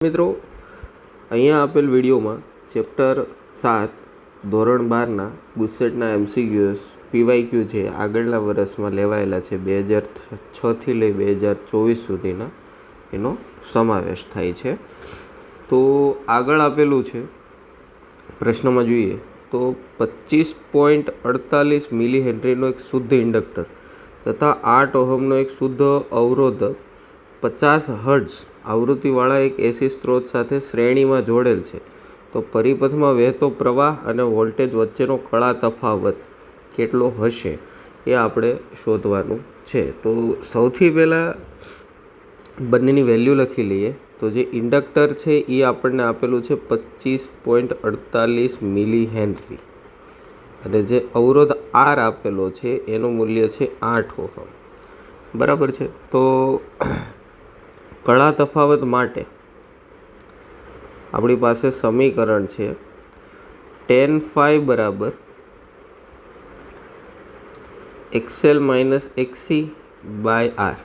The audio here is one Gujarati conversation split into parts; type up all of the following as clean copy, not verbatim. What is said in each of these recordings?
મિત્રો, અહીંયા આપેલ વિડીયોમાં ચેપ્ટર 7 ધોરણ 12ના ગુસ્સેટના MCQs PYQ જે આગળના વર્ષમાં લેવાયેલા છે 2006થી લઈ 2024 સુધીના એનો સમાવેશ થાય છે. તો આગળ આપેલું છે પ્રશ્નમાં જોઈએ તો 25.48 મિલી હેનરીનો એક શુદ્ધ ઇન્ડક્ટર તથા 8 ઓહમનો એક શુદ્ધ અવરોધક 50 હર્ટ્ઝ આવૃત્તિવાળા એક એસી સ્ત્રોત સાથે શ્રેણીમાં જોડેલ છે. તો પરિપથમાં વહેતો પ્રવાહ અને વોલ્ટેજ વચ્ચેનો કળા તફાવત કેટલો હશે એ આપણે શોધવાનું છે. તો સૌથી પહેલાં બંનેની વેલ્યુ લખી લઈએ. તો જે ઇન્ડક્ટર છે એ આપણને આપેલું છે 25.48 મિલી હેનરી અને જે અવરોધ આર આપેલો છે એનું મૂલ્ય છે 8 ઓહમ. બરાબર છે. તો કળા તફાવત માટે આપણી પાસે સમીકરણ છે tan phi બરાબર XL minus XC by R.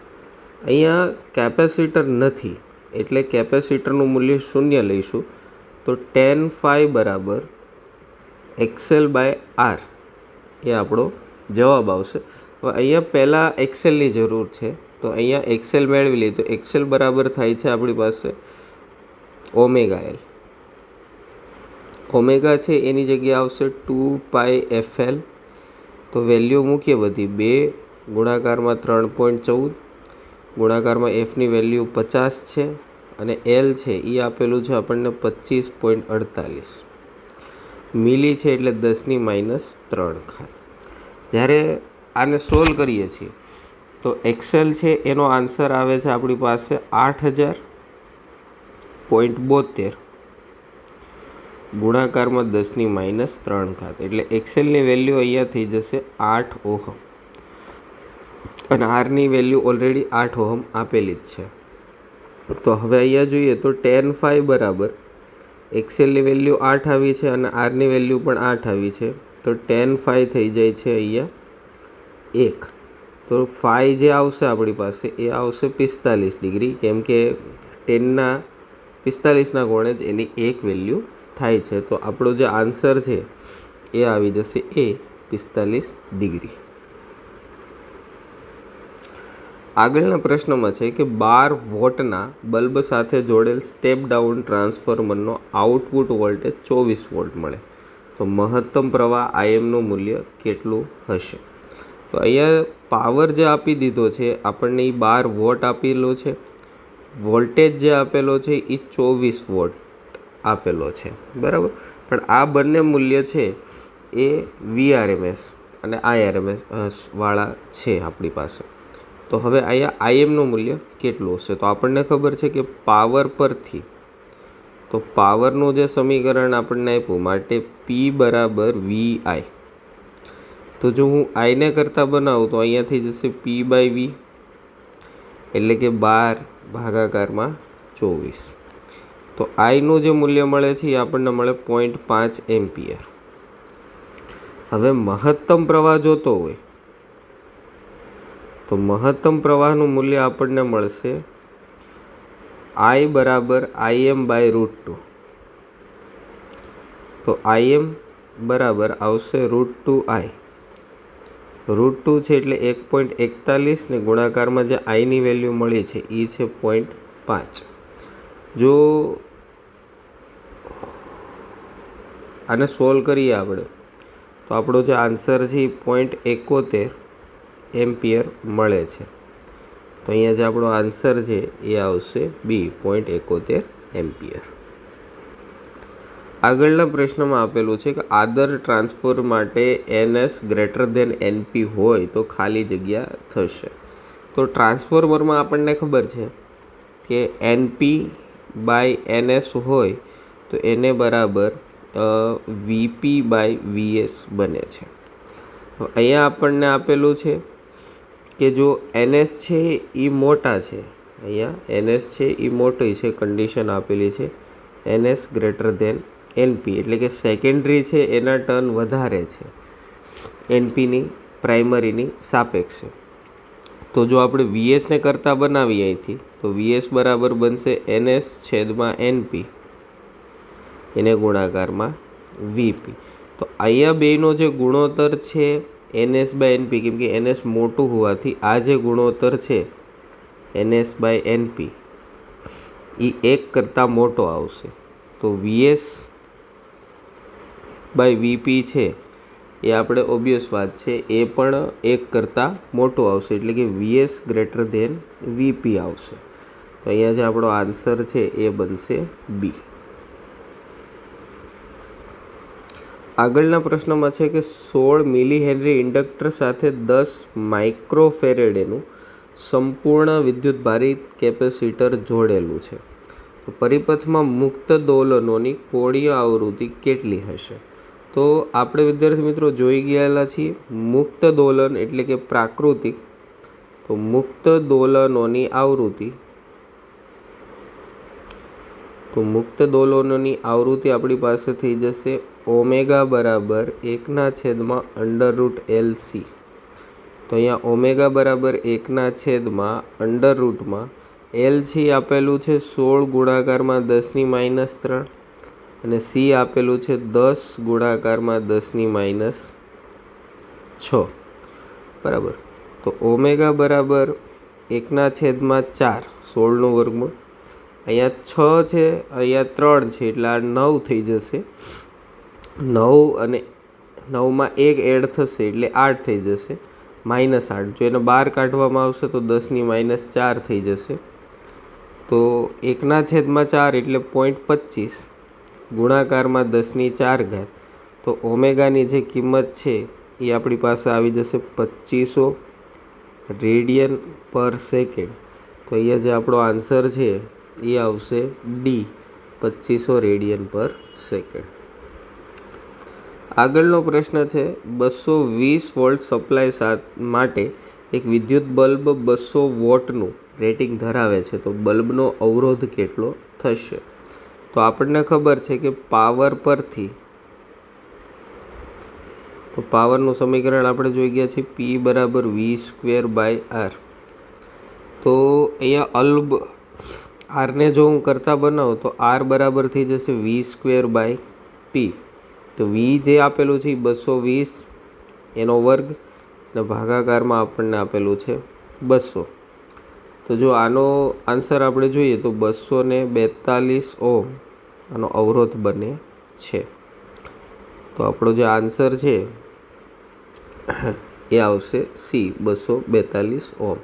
અહીંયા કેપેસિટર નથી એટલે કેપેસિટરનું મૂલ્ય 0 લઈશું. તો tan phi બરાબર XL બાય આર એ આપણો જવાબ આવશે. હવે અહીંયા પહેલાં એક્સેલની જરૂર છે તો અહીંયા એક્સેલ મેળવી લઈએ. તો એક્સેલ બરાબર થાય છે આપણી પાસે ઓમેગા એલ. ઓમેગા છે એની જગ્યાએ આવશે 2πfl. તો વેલ્યુ મૂકીએ બધી 2 ગુણાકારમાં 3.14 ગુણાકારમાં એફની વેલ્યુ 50 છે અને એલ છે એ આપેલું છે આપણને 25.48 મિલી છે એટલે 10⁻³ જ્યારે આને સોલ્વ કરીએ છીએ તો એક્સેલ છે એનો આન્સર આવે છે આપણી પાસે 8000.72 ગુણાકારમાં 10⁻³ એટલે એક્સેલની વેલ્યુ અહીંયા થઈ જશે 8 ઓહમ અને આરની વેલ્યુ ઓલરેડી 8 ઓહમ આપેલી જ છે. તો હવે અહીંયા જોઈએ તો tan phi બરાબર એક્સેલની વેલ્યુ 8 આવી છે અને આરની વેલ્યુ પણ 8 આવી છે. તો tan phi થઈ જાય છે અહીંયા 1. તો phi જે આવશે આપણી પાસે એ આવશે 45 ડિગ્રી કેમ કે 10ના 45ના કોણે જ એની એક વેલ્યુ થાય છે. તો આપણો જે આન્સર છે એ આવી જશે એ 45 ડિગ્રી. આગળના પ્રશ્નમાં છે કે 12 વોટના બલ્બ સાથે જોડેલ સ્ટેપ ડાઉન ટ્રાન્સફોર્મરનો આઉટપુટ વોલ્ટેજ 24 વોલ્ટ મળે તો મહત્તમ પ્રવાહ IMનું મૂલ્ય કેટલું હશે. તો અહીંયા પાવર જે આપી દીધો છે આપણને એ 12 વોટ આપેલો છે. વોલ્ટેજ જે આપેલો છે એ 24 વોટ આપેલો છે. બરાબર. પણ આ બંને મૂલ્ય છે એ VRMS અને IRMS વાળા છે આપણી પાસે. તો હવે અહીંયા IMનું મૂલ્ય કેટલું હશે. તો આપણને ખબર છે કે પાવર પરથી તો પાવરનું જે સમીકરણ આપણને આપ્યું માટે P બરાબર VI. તો જો હું આઈને કરતાં બનાવું તો અહીંયાથી જશે P/V એટલે કે 12/24. તો આઈનું જે મૂલ્ય મળે છે એ આપણને મળે 0.5 એમ્પિયર. હવે મહત્તમ પ્રવાહ જોતો હોય તો મહત્તમ પ્રવાહનું મૂલ્ય આપણને મળશે I બરાબર IM/√2. તો IM બરાબર આવશે √2I. √2 છે એટલે 1.41 ને ગુણાકારમાં જે આઈની વેલ્યુ મળી છે એ છે 0.5. જો આને સોલ્વ કરીએ આપણે તો આપણો જે આન્સર છે એ 0.71 એમ્પિયર મળે છે. તો અહીંયા જે આપણો આન્સર છે એ આવશે B 0.71 એમ્પિયર. આગળના પ્રશ્નમાં આપેલું છે કે આદર્શ ટ્રાન્સફોર્મર માટે NS > NP હોય તો ખાલી જગ્યા થશે. તો ટ્રાન્સફોર્મરમાં આપણને ખબર છે કે NP/NS હોય તો એને બરાબર VP/VS બને છે. અહીંયા આપણને આપેલું છે કે જો NS છે એ મોટા છે, અહીંયા NS છે એ મોટી છે, કન્ડિશન આપેલી છે NS > NP એટલે કે સેકન્ડરી છે એના ટર્ન વધારે છે NPની પ્રાઇમરીની સાપેક્ષે. તો જો આપણે વીએસને કરતાં બનાવીએ અહીંથી તો વીએસ બરાબર બનશે NS છેદમાં NP એને ગુણાકારમાં VP. તો અહીંયા બેનો જે ગુણોત્તર છે NS/NP, કેમ કે NS મોટું હોવાથી આ જે ગુણોત્તર છે NS/NP એ 1 કરતાં મોટો આવશે. તો VS/VP છે એ આપણે ઓબ્વિયસ વાત છે એ પણ 1 કરતાં મોટો આવશે, એટલે કે VS ગ્રેટર ધેન VP આવશે. તો અહીંયા જે આપણો આન્સર છે એ બનશે B. આગળના પ્રશ્નમાં છે કે 16 મિલી હેનરી ઇન્ડક્ટર સાથે 10 માઇક્રોફેરેડેનું સંપૂર્ણ વિદ્યુતભારિત કેપેસિટર જોડેલું છે. તો પરિપથમાં મુક્ત દોલનોની કોણીય આવૃત્તિ કેટલી હશે? તો આપણે વિદ્યાર્થી મિત્રો જોઈ ગયેલા છીએ મુક્ત દોલન એટલે કે પ્રાકૃતિક. તો મુક્ત દોલનોની આપણી પાસે થઈ જશે ઓમેગા બરાબર 1/√LC. તો અહીંયા ઓમેગા બરાબર 1/√માં L છે આપેલું છે 16 ગુણાકારમાં 10⁻³ અને C આપેલું છે 10 ગુણાકારમાં 10⁻6 બરાબર. તો ઓમેગા બરાબર 1/4 16નું વર્ગમૂળ, અહીંયા 6 છે અહીંયા 3 છે એટલે આ 9 થઈ જશે. 9 અને 9માં 1 એડ થશે એટલે 8 થઈ જશે, -8. જો એને 12 કાઢવામાં આવશે તો 10⁻4 થઈ જશે. તો 1/4 એટલે 0.25 ગુણાકારમાં 10⁴. તો ઓમેગાની જે કિંમત છે એ આપણી પાસે આવી જશે 2500 રેડિયન પર સેકન્ડ. તો અહીંયા જે આપણો આન્સર છે એ આવશે D, 2500 રેડિયન પર સેકન્ડ. આગળનો પ્રશ્ન છે 220 વોલ્ટ સપ્લાય માટે એક વિદ્યુત બલ્બ 200 વોટનું રેટિંગ ધરાવે છે. તો બલ્બનો અવરોધ કેટલો થશે? તો આપણને ખબર છે કે પાવરનું સમીકરણ આપણે જોઈ ગયા છીએ P બરાબર V²/R. તો અહીંયા આરને જો હું કરતા બનાવું તો R બરાબર થઈ જશે V²/P. તો V જે આપેલું છે 220 એનો વર્ગ અને ભાગાકારમાં આપણને આપેલું છે 200. તો જો આનો આન્સર આપણે જોઈએ તો 242 ઓહ્મ આનો અવરોધ બને છે. તો આપણો જે આન્સર છે એ આવશે C, 242 ઓહ્મ.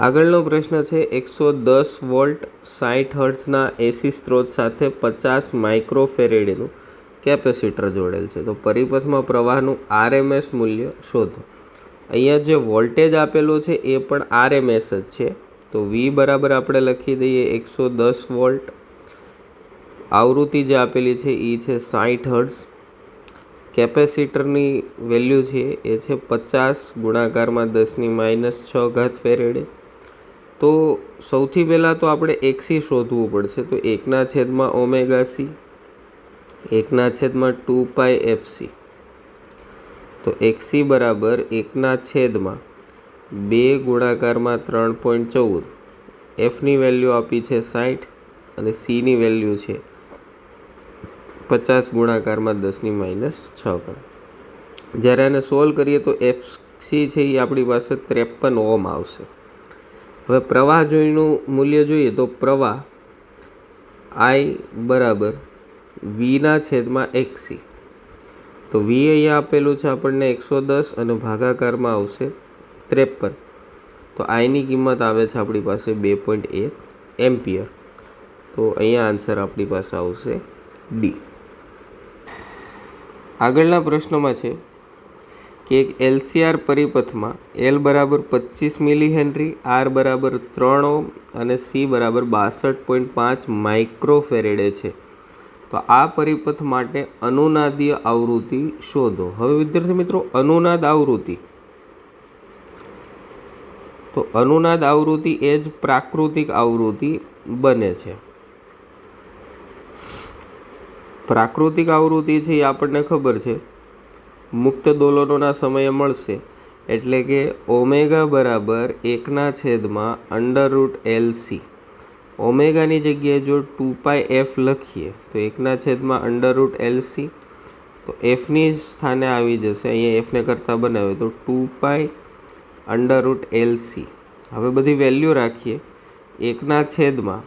આગળનો પ્રશ્ન છે 110 વોલ્ટ 60 હર્ટ્ઝના AC સ્ત્રોત સાથે 50 માઇક્રોફેરેડનું કેપેસિટર જોડેલ છે. તો પરિપથમાં પ્રવાહનું RMS મૂલ્ય શોધો. અહીંયા જે વોલ્ટેજ આપેલું છે એ પણ RMS જ છે. તો V બરાબર આપણે લખી દઈએ 110 વોલ્ટ. આવૃત્તિ જે આપેલી છે એ છે 60 હર્ટ્ઝ. કેપેસિટરની વેલ્યુ છે એ છે 50 ગુણાકારમાં 10⁻6 ફેરેડે. તો સૌથી પહેલાં તો આપણે XC શોધવું પડશે. તો 1/ωc 1/2πfc. તો XC બરાબર 1/2 ગુણાકારમાં 3.14. Fની વેલ્યુ આપી છે 60 અને Cની વેલ્યુ છે 50 ગુણાકારમાં 10⁻6. જ્યારે આને સોલ્વ કરીએ તો FC છે એ આપણી પાસે 53 ઓહ્મ આવશે. હવે પ્રવાહ જોઈનું મૂલ્ય જોઈએ તો પ્રવાહ I બરાબર V/XC. તો V અહીંયા આપેલું છે આપણને 110 અને ભાગાકારમાં આવશે 53. તો Iની કિંમત આવે છે આપણી પાસે 2.1 એમ્પિયર. તો અહીંયા આન્સર આપણી પાસે આવશે D. આગળના પ્રશ્નમાં છે કે એક LCR પરિપથમાં L બરાબર 25 મિલી હેનરી, R બરાબર 3 ઓહ્મ અને C બરાબર 62.5 માઇક્રોફેરેડે છે. તો આ પરિપથ માટે અનુનાદીય આવૃત્તિ શોધો. હવે વિદ્યાર્થી મિત્રો અનુનાદ આવૃત્તિ એ જ પ્રાકૃતિક આવૃત્તિ બને છે. પ્રાકૃતિક આવૃત્તિ છે એ આપણને ખબર છે મુક્ત દોલનોના સમયે મળશે એટલે કે ઓમેગા બરાબર 1/√LC. ઓમેગાની જગ્યાએ જો 2πf લખીએ તો 1/√LC, તો એફની સ્થાને આવી જશે, અહીંયા એફને કરતાં બનાવે તો 2π√LC. હવે બધી વેલ્યુ રાખીએ. 1/2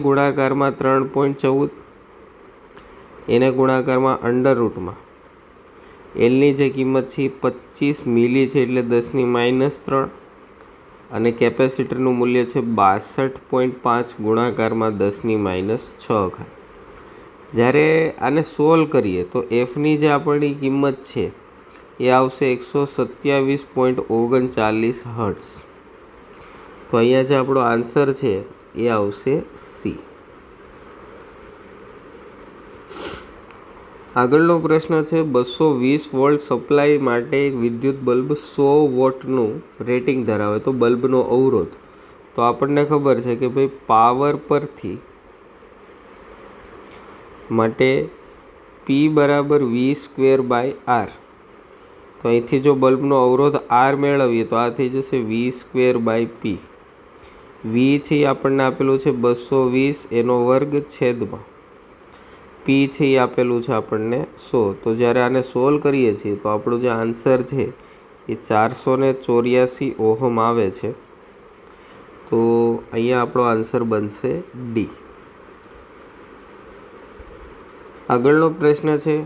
ગુણાકારમાં 3.14, એને ગુણાકારમાં અંડરરૂટમાં એલની જે કિંમત છે 25 મિલી છે એટલે 10⁻³ અને કેપેસિટરનું મૂલ્ય છે 62.5 ગુણાકારમાં 10⁻6. જ્યારે આને સોલ્વ કરીએ તો એફની જે આપણી કિંમત છે એ આવશે 127.39 હર્ટ્ઝ. તો અહીંયા જે આપણો આન્સર છે એ આવશે સી. આગળનો પ્રશ્ન છે 220 વોલ્ટ સપ્લાય માટે એક વિદ્યુત બલ્બ 100 વોટનું રેટિંગ ધરાવે તો બલ્બનો અવરોધ. તો આપણને ખબર છે કે ભાઈ પાવર પરથી માટે P બરાબર V²/R. તો અહીંથી જો બલ્બનો અવરોધ R મેળવીએ તો આ થઈ જશે V²/P. V છે એ આપણને આપેલું છે 220 એનો વર્ગ છેદમાં P છે એ આપેલું છે આપણને 100. તો જ્યારે આને સોલ્વ કરીએ છીએ તો આપણો જે આન્સર છે એ 484 ઓહમ આવે છે. તો અહીંયા આપણો આન્સર બનશે ડી. આગળનો પ્રશ્ન છે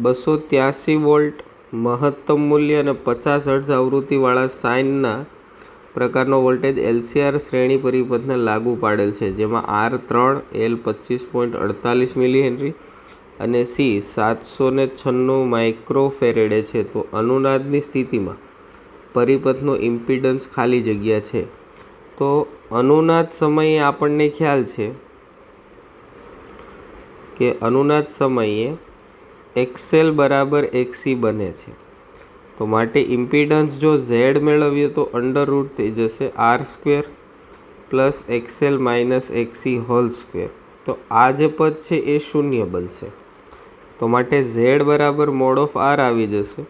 283 વોલ્ટ મહત્તમ મૂલ્ય અને 50 હર્ટ્ઝ આવૃત્તિવાળા સાઇનના પ્રકારનો વોલ્ટેજ LCR શ્રેણી પરિપથને લાગુ પાડેલ છે, જેમાં R3, L 25.48 મિલી હેનરી અને C 796 માઇક્રોફેરેડે છે. તો અનુનાદની સ્થિતિમાં પરિપથનો ઇમ્પિડન્સ ખાલી જગ્યા છે. તો અનુનાદ સમયે આપણને ખ્યાલ છે કે અનુનાદ સમયે XL બરાબર XC બને છે. તો માટે ઇમ્પિડન્સ જો Z મેળવીએ તો અંડરરૂટ થઈ જશે R² plus XL minus XC whole square. તો આ જે પદ છે એ શૂન્ય બનશે. તો માટે Z બરાબર મોડ ઓફ R આવી જશે.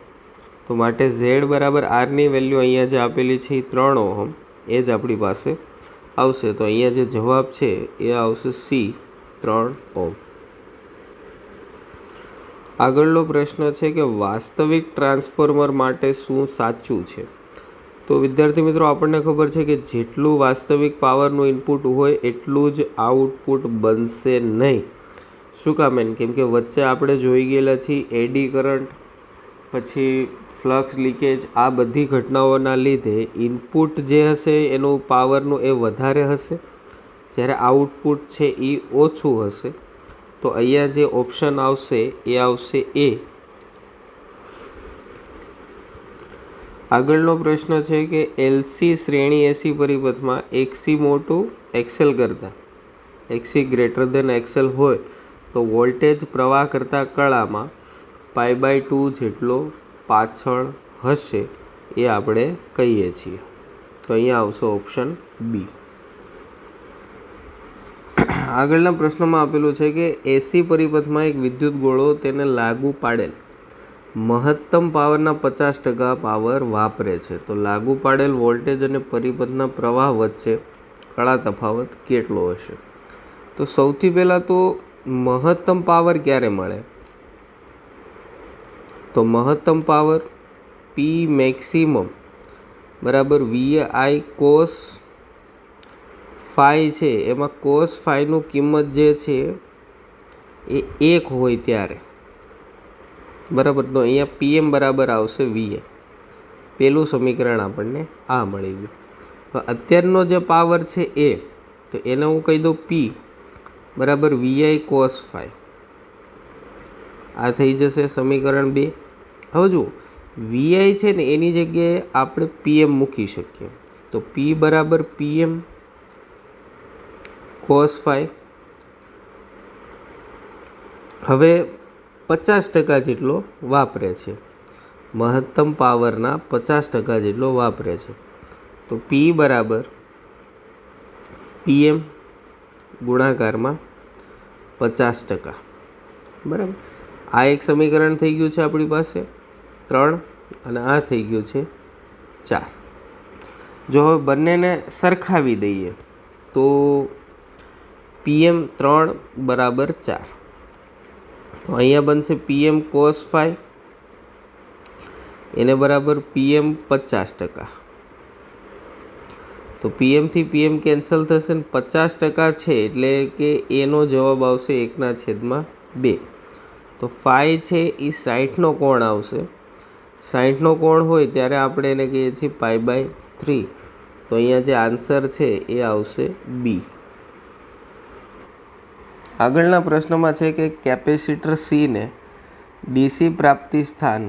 તો માટે Z બરાબર Rની વેલ્યુ અહીંયા જે આપેલી છે એ 3 ઓહમ એ જ આપણી પાસે આવશે. તો અહીંયા જે જવાબ છે એ આવશે C 3 ઓહમ. આગળનો પ્રશ્ન છે કે વાસ્તવિક ટ્રાન્સફોર્મર માટે શું સાચું છે? તો વિદ્યાર્થી મિત્રો આપણને ખબર છે કે જેટલું વાસ્તવિક પાવરનું ઇનપુટ હોય એટલું જ આઉટપુટ બનશે નહીં. શું કામ? કેમ કે વચ્ચે આપણે જોઈ ગયેલા છીએ એડી કરંટ, પછી ફ્લક્સ લીકેજ, આ બધી ઘટનાઓના લીધે ઇનપુટ જે હશે એનું પાવરનું એ વધારે હશે, જ્યારે આઉટપુટ છે એ ઓછું હશે. તો અહીંયા જે ઓપ્શન આવશે એ આવશે એ. આગળનો પ્રશ્ન છે કે LC શ્રેણી એસી પરિપથમાં XC મોટું XL કરતાં, XC ગ્રેટર દેન XL હોય તો વોલ્ટેજ પ્રવાહ કરતાં કળામાં π/2 જેટલો પાછળ હશે એ આપણે કહીએ છીએ. તો અહીંયા આવશે ઓપ્શન બી. આગળના પ્રશ્નમાં આપેલું છે કે એસી પરિપથમાં એક વિદ્યુત ગોળો તેને લાગુ પાડેલ મહત્તમ પાવરના 50% પાવર વાપરે છે. તો લાગુ પાડેલ વોલ્ટેજ અને પરિપથના પ્રવાહ વચ્ચે કળા તફાવત કેટલો હશે? તો સૌથી પહેલાં તો મહત્તમ પાવર ક્યારે મળે? તો મહત્તમ પાવર P મેક્સિમમ બરાબર VI cos ફાઈ છે, એમાં કોસ ફાઈનું કિંમત જે છે એ 1 હોય ત્યારે, બરાબર. તો અહીંયા PM બરાબર આવશે VI. પહેલું સમીકરણ આપણને આ મળી ગયું. અત્યારનો જે પાવર છે એ, તો એને હું કહી દઉં P બરાબર VI cos ફાઈ. આ થઈ જશે સમીકરણ 2. હવે જુઓ VI છે ને એની જગ્યાએ આપણે PM મૂકી શકીએ. તો P બરાબર PM cos ફાઈ. હવે 50% જેટલો વાપરે છે, મહત્તમ પાવરના 50% જેટલો વાપરે છે. તો P બરાબર PM ગુણાકારમાં 50%, બરાબર. આ એક સમીકરણ થઈ ગયું છે આપણી પાસે 3. અને આ થઈ ગયું છે 4. જો હવે બંનેને સરખાવી દઈએ તો PM3 બરાબર 4. તો અહીંયા બનશે PM cos phi એને બરાબર PM 50%. તો PM થી PM કેન્સલ થશે ને 50% છે એટલે કે એનો જવાબ આવશે 1/2. તો ફાઈ છે એ 60નો કોણ આવશે. 60નો કોણ હોય ત્યારે આપણે એને કહીએ છીએ π/3. તો અહીંયા જે આન્સર છે એ આવશે બી. આગળના પ્રશ્નમાં છે કે કેપેસિટર સીને ડીસી પ્રાપ્તિ સ્થાન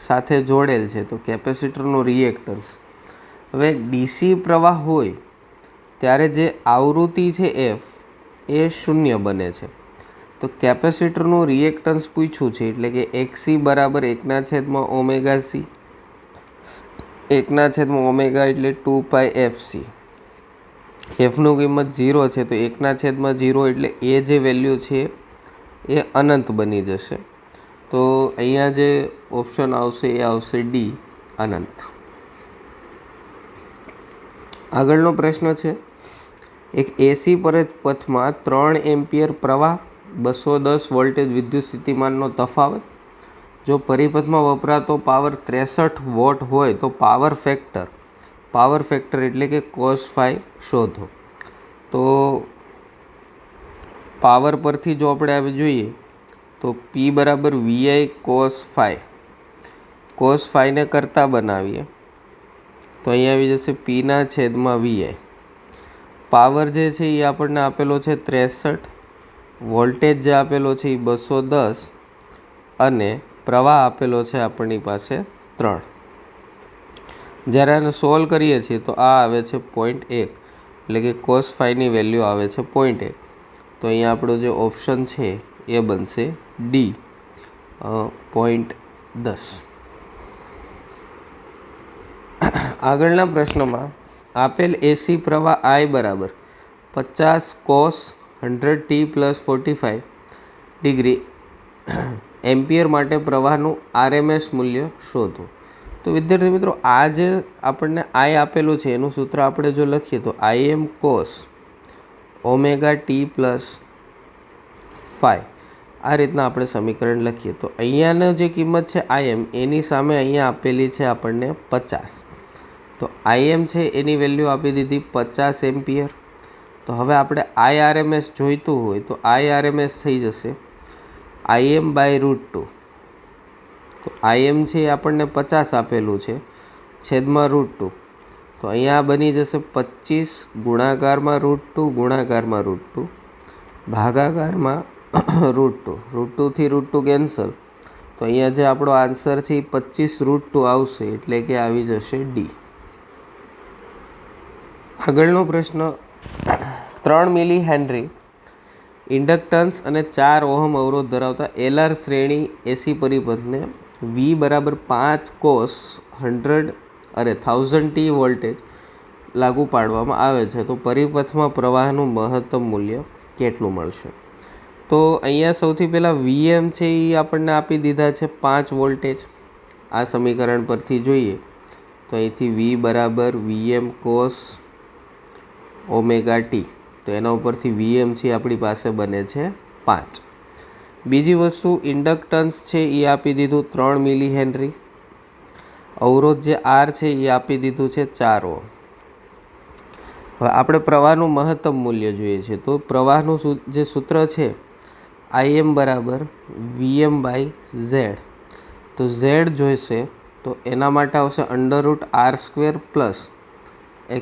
સાથે જોડેલ છે. તો કેપેસિટરનો રિએક્ટન્સ, હવે ડીસી પ્રવાહ હોય ત્યારે જે આવૃત્તિ છે એફ એ 0 બને છે. તો કેપેસિટરનું રિએક્ટન્સ પૂછ્યું છે એટલે કે XC બરાબર 1/ωc. 1/ω એટલે 2πfc. એફનું કિંમત 0 છે તો 1/0 એટલે એ જે વેલ્યુ છે એ અનંત બની જશે. તો અહીંયા જે ઓપ્શન આવશે એ આવશે ડી, અનંત. આગળનો પ્રશ્ન છે, એક એસી પથમાં 3 એમ્પિયર પ્રવાહ, 210 વોલ્ટેજ વિદ્યુત સ્થિતિમાનનો તફાવત. જો પરિપથમાં વપરાતો પાવર 63 વોટ હોય તો પાવર ફેક્ટર એટલે કે cos phi શોધો. તો પાવર પરથી જો આપણે આવી જોઈએ તો P બરાબર VI cos phi. cos phi ને કરતા બનાવીએ તો અહીંયા આવી જશે P/VI. પાવર જે છે એ આપણને આપેલો છે 63, વોલ્ટેજ જે આપેલો છે એ 210 અને પ્રવાહ આપેલો છે આપણી પાસે 3. જ્યારે આને સોલ્વ કરીએ છીએ તો આ આવે છે 0.1 એટલે કે cos phi ની વેલ્યુ આવે છે 0.1. તો અહીંયા આપણો જે ઓપ્શન છે એ બનશે ડી, 0.10. આગળના પ્રશ્નમાં આપેલ એસી પ્રવાહ I બરાબર 50 cos 100t + 45 ડિગ્રી એમ્પિયર માટે પ્રવાહનું RMS મૂલ્ય શોધો. તો વિદ્યાર્થી મિત્રો, આ જે આપણને I આપેલું છે એનું સૂત્ર આપણે જો લખીએ તો Im cos ωt + phi. આ રીતના આપણે સમીકરણ લખીએ. તો અહીંયાનો જે કિંમત છે Im એની સામે અહીંયા આપેલી છે આપણને 50. તો Im છે એની વેલ્યુ આપી દીધી 50 એમ્પિયર. તો હવે આપણે IRMS જોઈતું હોય તો IRMS થઈ જશે Im/√2. તો Im છે એ આપણને 50 આપેલું છે છેદમાં √2. તો અહીંયા બની જશે 25 ગુણાકારમાં √2 ગુણાકારમાં √2 ભાગાકારમાં √2. √2 થી √2 કેન્સલ. તો અહીંયા જે આપણો આન્સર છે એ 25 √2 આવશે એટલે કે આવી જશે ડી. આગળનો પ્રશ્ન, 3 મિલી હેનરી ઇન્ડક્ટન્સ અને 4 ઓહમ અવરોધ ધરાવતા LR શ્રેણી એસી પરિપથને V બરાબર 5 cos 1000t વોલ્ટેજ લાગુ પાડવામાં આવે છે તો પરિપથમાં પ્રવાહનું મહત્તમ મૂલ્ય કેટલું મળશે? તો અહીંયા સૌથી પહેલાં VM છે એ આપણને આપી દીધા છે 5 વોલ્ટેજ. આ સમીકરણ પરથી જોઈએ તો અહીંથી V બરાબર VM cos ωt. તો એના ઉપરથી VM છે આપણી પાસે બને છે 5. બીજી વસ્તુ, ઇન્ડક્ટન્સ છે એ આપી દીધું 3 મિલી હેનરી. અવરોધ જે R છે એ આપી દીધું છે 4 ઓહમ. હવે આપણે પ્રવાહનું મહત્તમ મૂલ્ય જોઈએ છે. તો પ્રવાહનું જે સૂત્ર છે Im બરાબર VM/Z. તો Z જોઈશે તો એના માટે આવશે √R² plus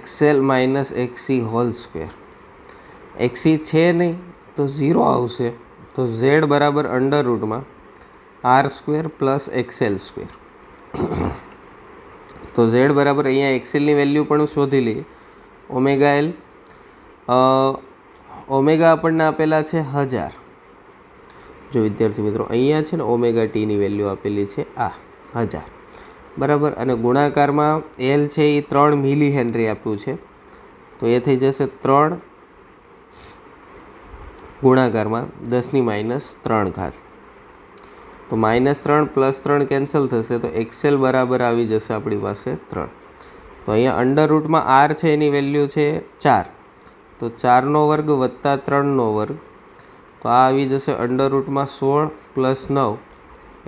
XL - XC whole square. XC છે નહીં તો 0 આવશે. તો Z બરાબર √R² પ્લસ XL². તો Z બરાબર અહીંયા XLની વેલ્યુ પણ શોધી લઈએ. ωL ઓમેગા આપણને આપેલા છે 1000. જો વિદ્યાર્થી મિત્રો, અહીંયા છે ને ωtની વેલ્યુ આપેલી છે આ 1000 બરાબર. અને ગુણાકારમાં L છે એ 3 મિલી હેનરી આપ્યું છે તો એ થઈ જશે 3 ગુણાકારમાં 10⁻³ તો -3 + 3 કેન્સલ થશે, તો XL બરાબર આવી જશે આપણી પાસે 3. તો અહીંયા અંડર રૂટમાં R છે એની વેલ્યુ છે 4, તો 4નો વર્ગ વત્તા 3નો વર્ગ, તો આ આવી જશે અંડર રૂટમાં 16 + 9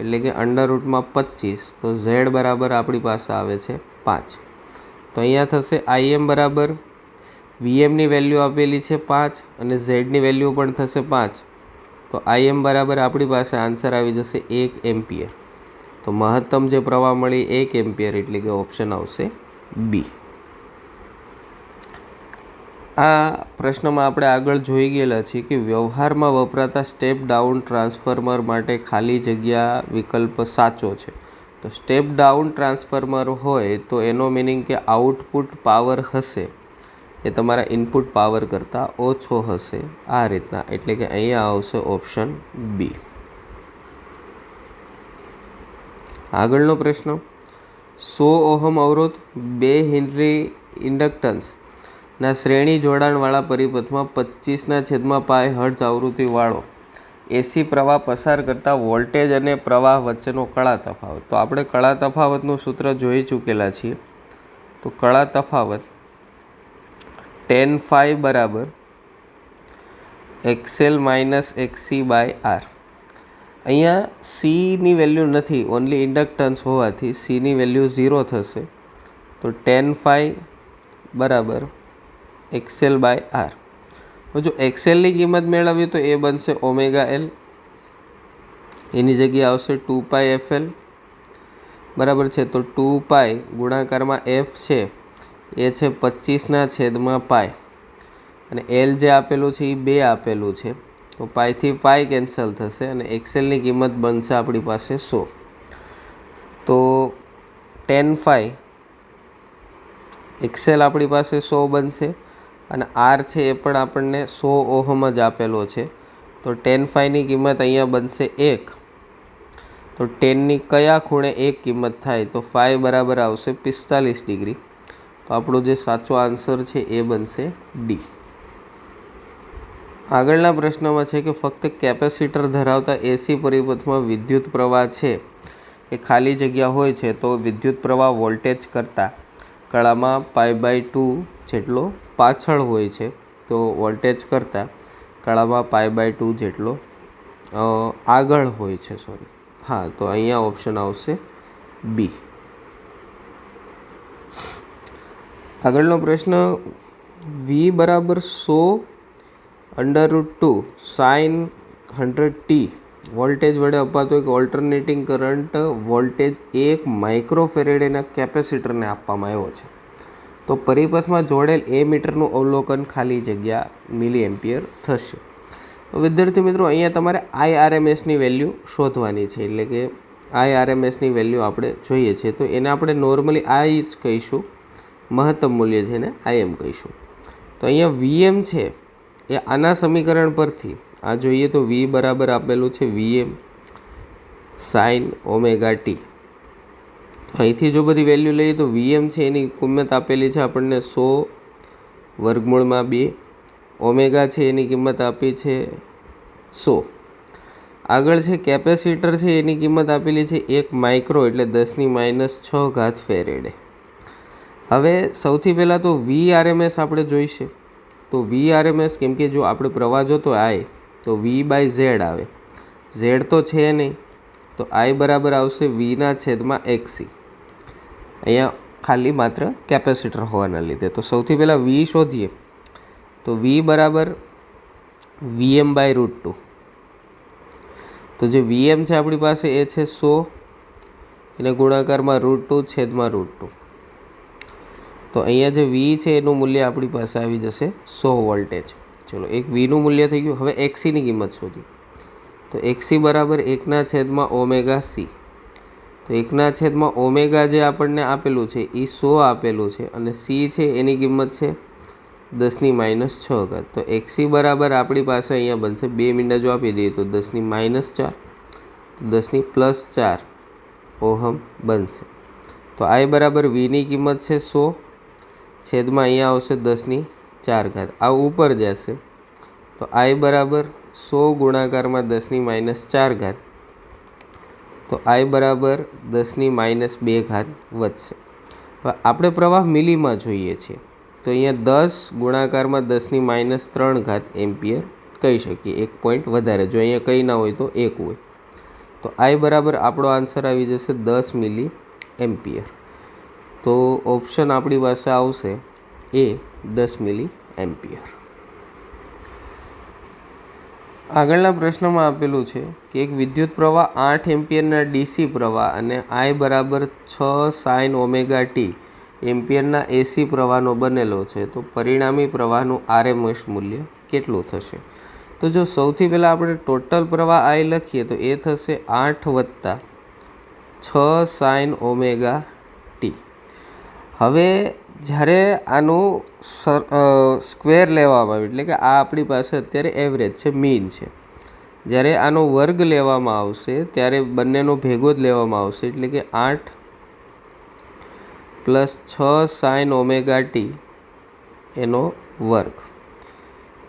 એટલે કે અંડર રૂટમાં 25. તો Z બરાબર આપણી પાસે આવે છે 5. તો અહીંયા થશે IM બરાબર VMની વેલ્યુ આપેલી છે 5 અને Zની વેલ્યુ પણ થશે 5. તો IM બરાબર આપણી પાસે આન્સર આવી જશે 1 એમ્પિયર. તો મહત્તમ જે પ્રવાહ મળી 1 એમ્પિયર એટલે કે ઓપ્શન આવશે બી. આ પ્રશ્નમાં આપણે આગળ જોઈ ગયેલા છીએ કે વ્યવહારમાં વપરાતા સ્ટેપ ડાઉન ટ્રાન્સફોર્મર માટે ખાલી જગ્યા વિકલ્પ સાચો છે. તો સ્ટેપ ડાઉન ટ્રાન્સફોર્મર હોય તો એનો મિનિંગ કે આઉટપુટ પાવર હશે એ તમારા ઇનપુટ પાવર કરતાં ઓછો હશે આ રીતના, એટલે કે અહીંયા આવશે ઓપ્શન બી. આગળનો પ્રશ્ન, 100 ઓહમ અવરોધ 2 હેનરી ઇન્ડક્ટન્સના શ્રેણી જોડાણવાળા પરિપથમાં 25/π હર્ટ્ઝ આવૃત્તિવાળો એસી પ્રવાહ પસાર કરતા વોલ્ટેજ અને પ્રવાહ વચ્ચેનો કળા તફાવત. તો આપણે કળા તફાવતનું સૂત્ર જોઈ ચૂકેલા છીએ. તો કળા તફાવત tan phi બરાબર XL - XC/R. અહીંયા Cની વેલ્યુ નથી, ઓનલી ઇન્ડક્ટન્સ હોવાથી Cની વેલ્યુ 0 થશે. તો tan phi બરાબર XL/R. જો XLની કિંમત મેળવીએ તો એ બનશે ωL, એની જગ્યાએ આવશે 2πfL બરાબર છે. તો 2π ગુણાકારમાં f છે એ છે 25/π અને L જે આપેલું છે એ 2 આપેલું છે. તો પાઈથી પાઈ કેન્સલ થશે અને XLની કિંમત બનશે આપણી પાસે 100. તો tan phi XL આપણી પાસે 100 બનશે અને R છે એ પણ આપણને 100 ઓહમ જ આપેલો છે. તો tan phi ની કિંમત અહીંયા બનશે 1. તો ટેનની કયા ખૂણે 1 કિંમત થાય? તો phi બરાબર આવશે 45 ડિગ્રી. તો આપણો જે સાચો આન્સર છે એ બનશે ડી. આગળના પ્રશ્નમાં છે કે ફક્ત કેપેસિટર ધરાવતા એસી પરિપથમાં વિદ્યુત પ્રવાહ છે એ ખાલી જગ્યા હોય છે તો વિદ્યુત પ્રવાહ વોલ્ટેજ કરતાં કળામાં π/2 જેટલો પાછળ હોય છે, તો વોલ્ટેજ કરતાં કળામાં π/2 જેટલો આગળ હોય છે. હા, તો અહીંયા ઓપ્શન આવશે બી. આગળનો પ્રશ્ન, V બરાબર 100√2 sin 100t વોલ્ટેજ વડે અપાતો એક ઓલ્ટરનેટિંગ કરંટ વોલ્ટેજ 1 માઇક્રોફેરેડેના કેપેસિટરને આપવામાં આવ્યો છે. તો પરિપથમાં જોડેલ એ મીટરનું અવલોકન ખાલી જગ્યા મિલી એમ્પિયર થશે. તો વિદ્યાર્થી મિત્રો, અહીંયા તમારે IRMSની વેલ્યુ શોધવાની છે, એટલે કે IRMSની વેલ્યુ આપણે જોઈએ છીએ. તો એને આપણે નોર્મલી I જ કહીશું, મહત્તમ મૂલ્ય છે એને IM કહીશું. તો અહીંયા VM છે એ આના સમીકરણ પરથી આ જોઈએ તો V બરાબર આપેલું છે VM sin ωt. અહીંથી જો બધી વેલ્યુ લઈએ તો VM છે એની કિંમત આપેલી છે આપણને 100/2. ઓમેગા છે એની કિંમત આપી છે 100. આગળ છે કેપેસિટર છે એની કિંમત આપેલી છે 1 માઇક્રો એટલે 10⁻⁶ ફેરેડે. હવે સૌથી પહેલાં તો VRMS આપણે જોઈશે. તો VRMS, કેમ કે જો આપણે પ્રવાહ જોતો I તો V/Z આવે, Z તો છે નહીં, તો I બરાબર આવશે V/XC. અહીંયા ખાલી માત્ર કેપેસિટર હોવાના લીધે. તો સૌથી પહેલાં V શોધીએ. તો V બરાબર VM/√2. તો જે VM છે આપણી પાસે એ છે 100, એને ગુણાકારમાં √2/√2. તો અહીંયા જે V છે એનું મૂલ્ય આપણી પાસે આવી જશે 100 વોલ્ટેજ. ચલો, એક Vનું મૂલ્ય થઈ ગયું. હવે XCની કિંમત શોધી. તો XC બરાબર 1/ωc. તો 1/ω જે આપણને આપેલું છે એ 100 આપેલું છે અને C છે એની કિંમત છે 10⁻⁶. તો XC બરાબર આપણી પાસે અહીંયા બનશે, 2 મીંડા જો આપી દઈએ તો 10⁻⁴, 10+4 ઓહમ બનશે. તો I બરાબર Vની કિંમત છે 100 છેદમાં અહીંયા આવશે 10⁴. આ ઉપર જશે તો I બરાબર 100 ગુણાકારમાં 10⁻⁴. તો I બરાબર 10⁻2 વધશે. હવે આપણે પ્રવાહ મિલીમાં જોઈએ છીએ તો અહીંયા 10 ગુણાકારમાં 10⁻3 એમ્પિયર કહી શકીએ, 1 પોઈન્ટ વધારે. જો અહીંયા કંઈ ના હોય તો 1 હોય તો I બરાબર આપણો આન્સર આવી જશે 10 મિલી એમ્પિયર. તો ઓપ્શન આપણી પાસે આવશે એ 10 મિલી એમ્પિયર. આગળના પ્રશ્નમાં આપેલું છે કે એક વિદ્યુત પ્રવાહ 8 એમ્પિયરના ડીસી પ્રવાહ અને I બરાબર 6 સાઇન ઓમેગા ટી એમ્પિયરના એસી પ્રવાહનો બનેલો છે, તો પરિણામી પ્રવાહનું RMS મૂલ્ય કેટલું થશે? તો જો સૌથી પહેલાં આપણે ટોટલ પ્રવાહ I લખીએ તો એ થશે 8 વત્તા 6 સાઇન ઓમેગા ટી. હવે જ્યારે આનું સ્ક્વેર લેવામાં આવે એટલે કે આ આપણી પાસે અત્યારે એવરેજ છે, મીન છે. જ્યારે આનો વર્ગ લેવામાં આવશે ત્યારે બંનેનો ભેગો જ લેવામાં આવશે એટલે કે 8 પ્લસ 6 સાઇન ઓમેગા ટી એનો વર્ગ.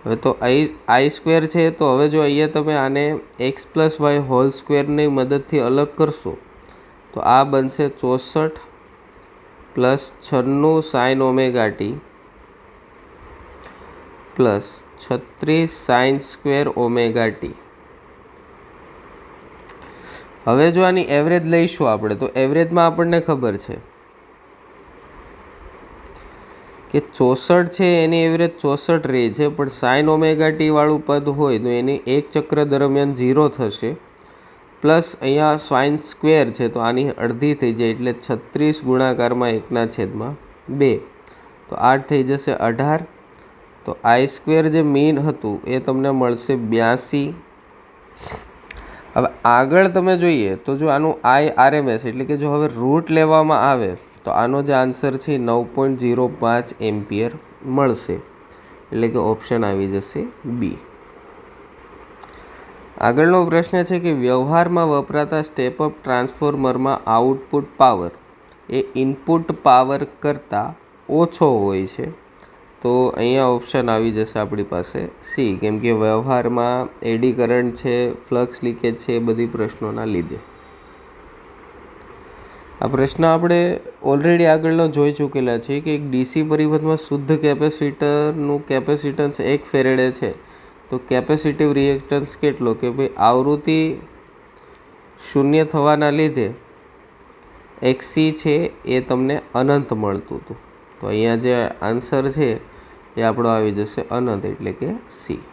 હવે તો આઈ સ્ક્વેર છે તો હવે જો અહીંયા તમે આને એક્સ પ્લસ વાય હોલ સ્ક્વેરની મદદથી અલગ કરશો તો આ બનશે 64 plus 96 sine omega T plus 36 sine square omega T. હવે જો આની એવરેજ લઈશું આપણે તો એવરેજમાં આપણને ખબર છે કે 64 છે એની એવરેજ 64 રહે છે, પણ સાઇન ઓમેગા ટી વાળું પદ હોય તો એની એક ચક્ર દરમિયાન 0 થશે, પ્લસ અહીંયા સાઇન સ્ક્વેર છે તો આની અડધી થઈ જાય એટલે 36 ગુણાકારમાં 1/2 તો 8 થઈ જશે 18. તો આઈ સ્ક્વેર જે મીન હતું એ તમને મળશે 82. હવે આગળ તમે જોઈએ તો જો આનું RMS એટલે કે જો હવે રૂટ લેવામાં આવે તો આનો જે આન્સર છે 9.05 એમ્પિયર મળશે, એટલે કે ઓપ્શન આવી જશે બી. આગળનો પ્રશ્ન છે કે વ્યવહારમાં વપરાતા સ્ટેપ અપ ટ્રાન્સફોર્મરમાં આઉટપુટ પાવર એ ઇનપુટ પાવર કરતાં ઓછો હોય છે, તો અહીંયા ઓપ્શન આવી જશે આપણી પાસે સી, કેમ કે વ્યવહારમાં એડી કરંટ છે, ફ્લક્સ લીકેજ છે, એ બધી પ્રશ્નોના લીધે. આ પ્રશ્ન આપણે ઓલરેડી આગળનો જોઈ ચૂકેલા છે કે એક ડીસી પરિપથમાં શુદ્ધ કેપેસિટરનું કેપેસિટન્સ 1 ફેરેડે છે, તો કેપેસિટિવ રિએક્ટન્સ કેટલો? કે ભાઈ આવૃત્તિ શૂન્ય થવાના લીધે XC છે એ તમને અનંત મળતું હતું, તો અહીંયા જે આન્સર છે એ આપણો આવી જશે અનંત એટલે કે સી.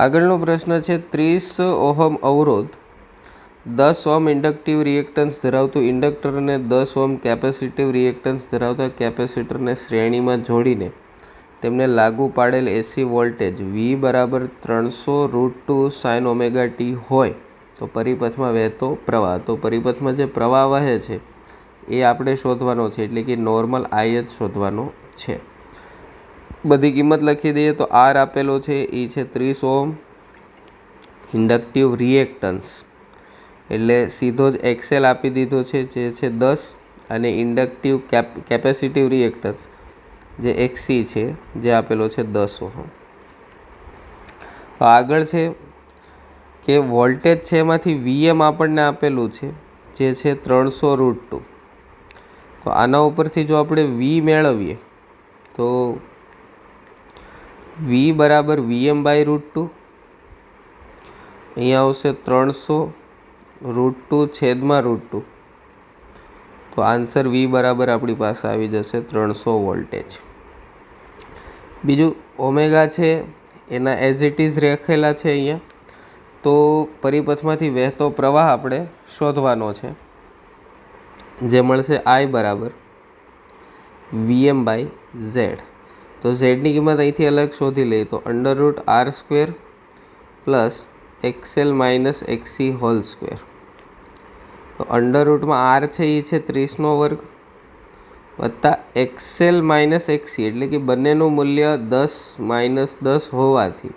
આગળનો પ્રશ્ન છે 30 ઓહમ અવરોધ 10 ઓહમ ઇન્ડક્ટિવ રિએક્ટન્સ ધરાવતું ઇન્ડક્ટર અને 10 ઓહમ કેપેસિટિવ રિએક્ટન્સ ધરાવતા કેપેસિટરને શ્રેણીમાં જોડીને તેમને લાગુ પાડેલ એસી વોલ્ટેજ V બરાબર 300√2 સાઇન ઓમેગા ટી હોય તો પરિપથમાં વહેતો પ્રવાહ, તો પરિપથમાં જે પ્રવાહ વહે છે એ આપણે શોધવાનો છે એટલે કે નોર્મલ I જ શોધવાનો છે. બધી કિંમત લખી દઈએ તો R આપેલો છે એ છે 30 ઓહમ, ઇન્ડક્ટિવ રિએક્ટન્સ એટલે સીધો જ XL આપી દીધો છે જે છે 10, અને ઇન્ડક્ટિવ કેપેસિટિવ રિએક્ટન્સ જે XC છે જે આપેલો છે 10 ઓહમ. આગળ છે કે વોલ્ટેજ છે એમાંથી VM આપણને આપેલું છે જે છે 300√2. તો આના ઉપરથી જો આપણે V મેળવીએ તો V બરાબર VM/√2, અહીંયા આવશે 300√2/√2, તો આન્સર V બરાબર આપણી પાસે આવી જશે 300 વોલ્ટેજ. બીજું ઓમેગા છે એના એઝ ઇટ ઇઝ રાખેલા છે અહીંયા, તો પરિપથમાંથી વહેતો પ્રવાહ આપણે શોધવાનો છે જે મળશે I બરાબર VM/Z. તો ઝેડની કિંમત અહીંથી અલગ શોધી લઈએ તો √R² plus XL minus XC whole square. તો અંડરરૂટમાં R છે એ છે 30નો વર્ગ વત્તા XL માઇનસ XC એટલે કે બંનેનું મૂલ્ય 10 - 10 હોવાથી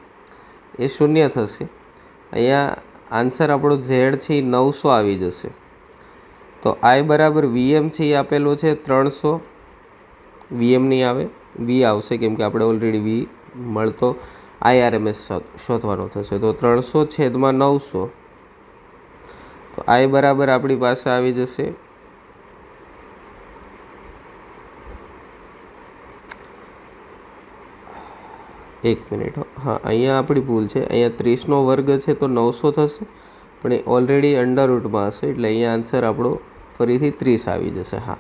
એ શૂન્ય થશે. અહીંયા આન્સર આપણો ઝેડ છે એ 900 આવી જશે. તો I બરાબર VM છે એ આપેલો છે 300, VM નહીં આવે, V આવશે કેમ કે આપણે ઓલરેડી V મળતો IRMS શોધવાનો થશે. તો 300/900 તો આઈ બરાબર આપણી પાસે આવી જશે 1 મિનિટ. હા, અહીંયા આપણી ભૂલ છે. અહીંયા 30નો વર્ગ છે તો 900 થશે, પણ એ ઓલરેડી અંડર રૂટમાં હશે એટલે અહીંયા આન્સર આપણો ફરીથી 30 આવી જશે. હા,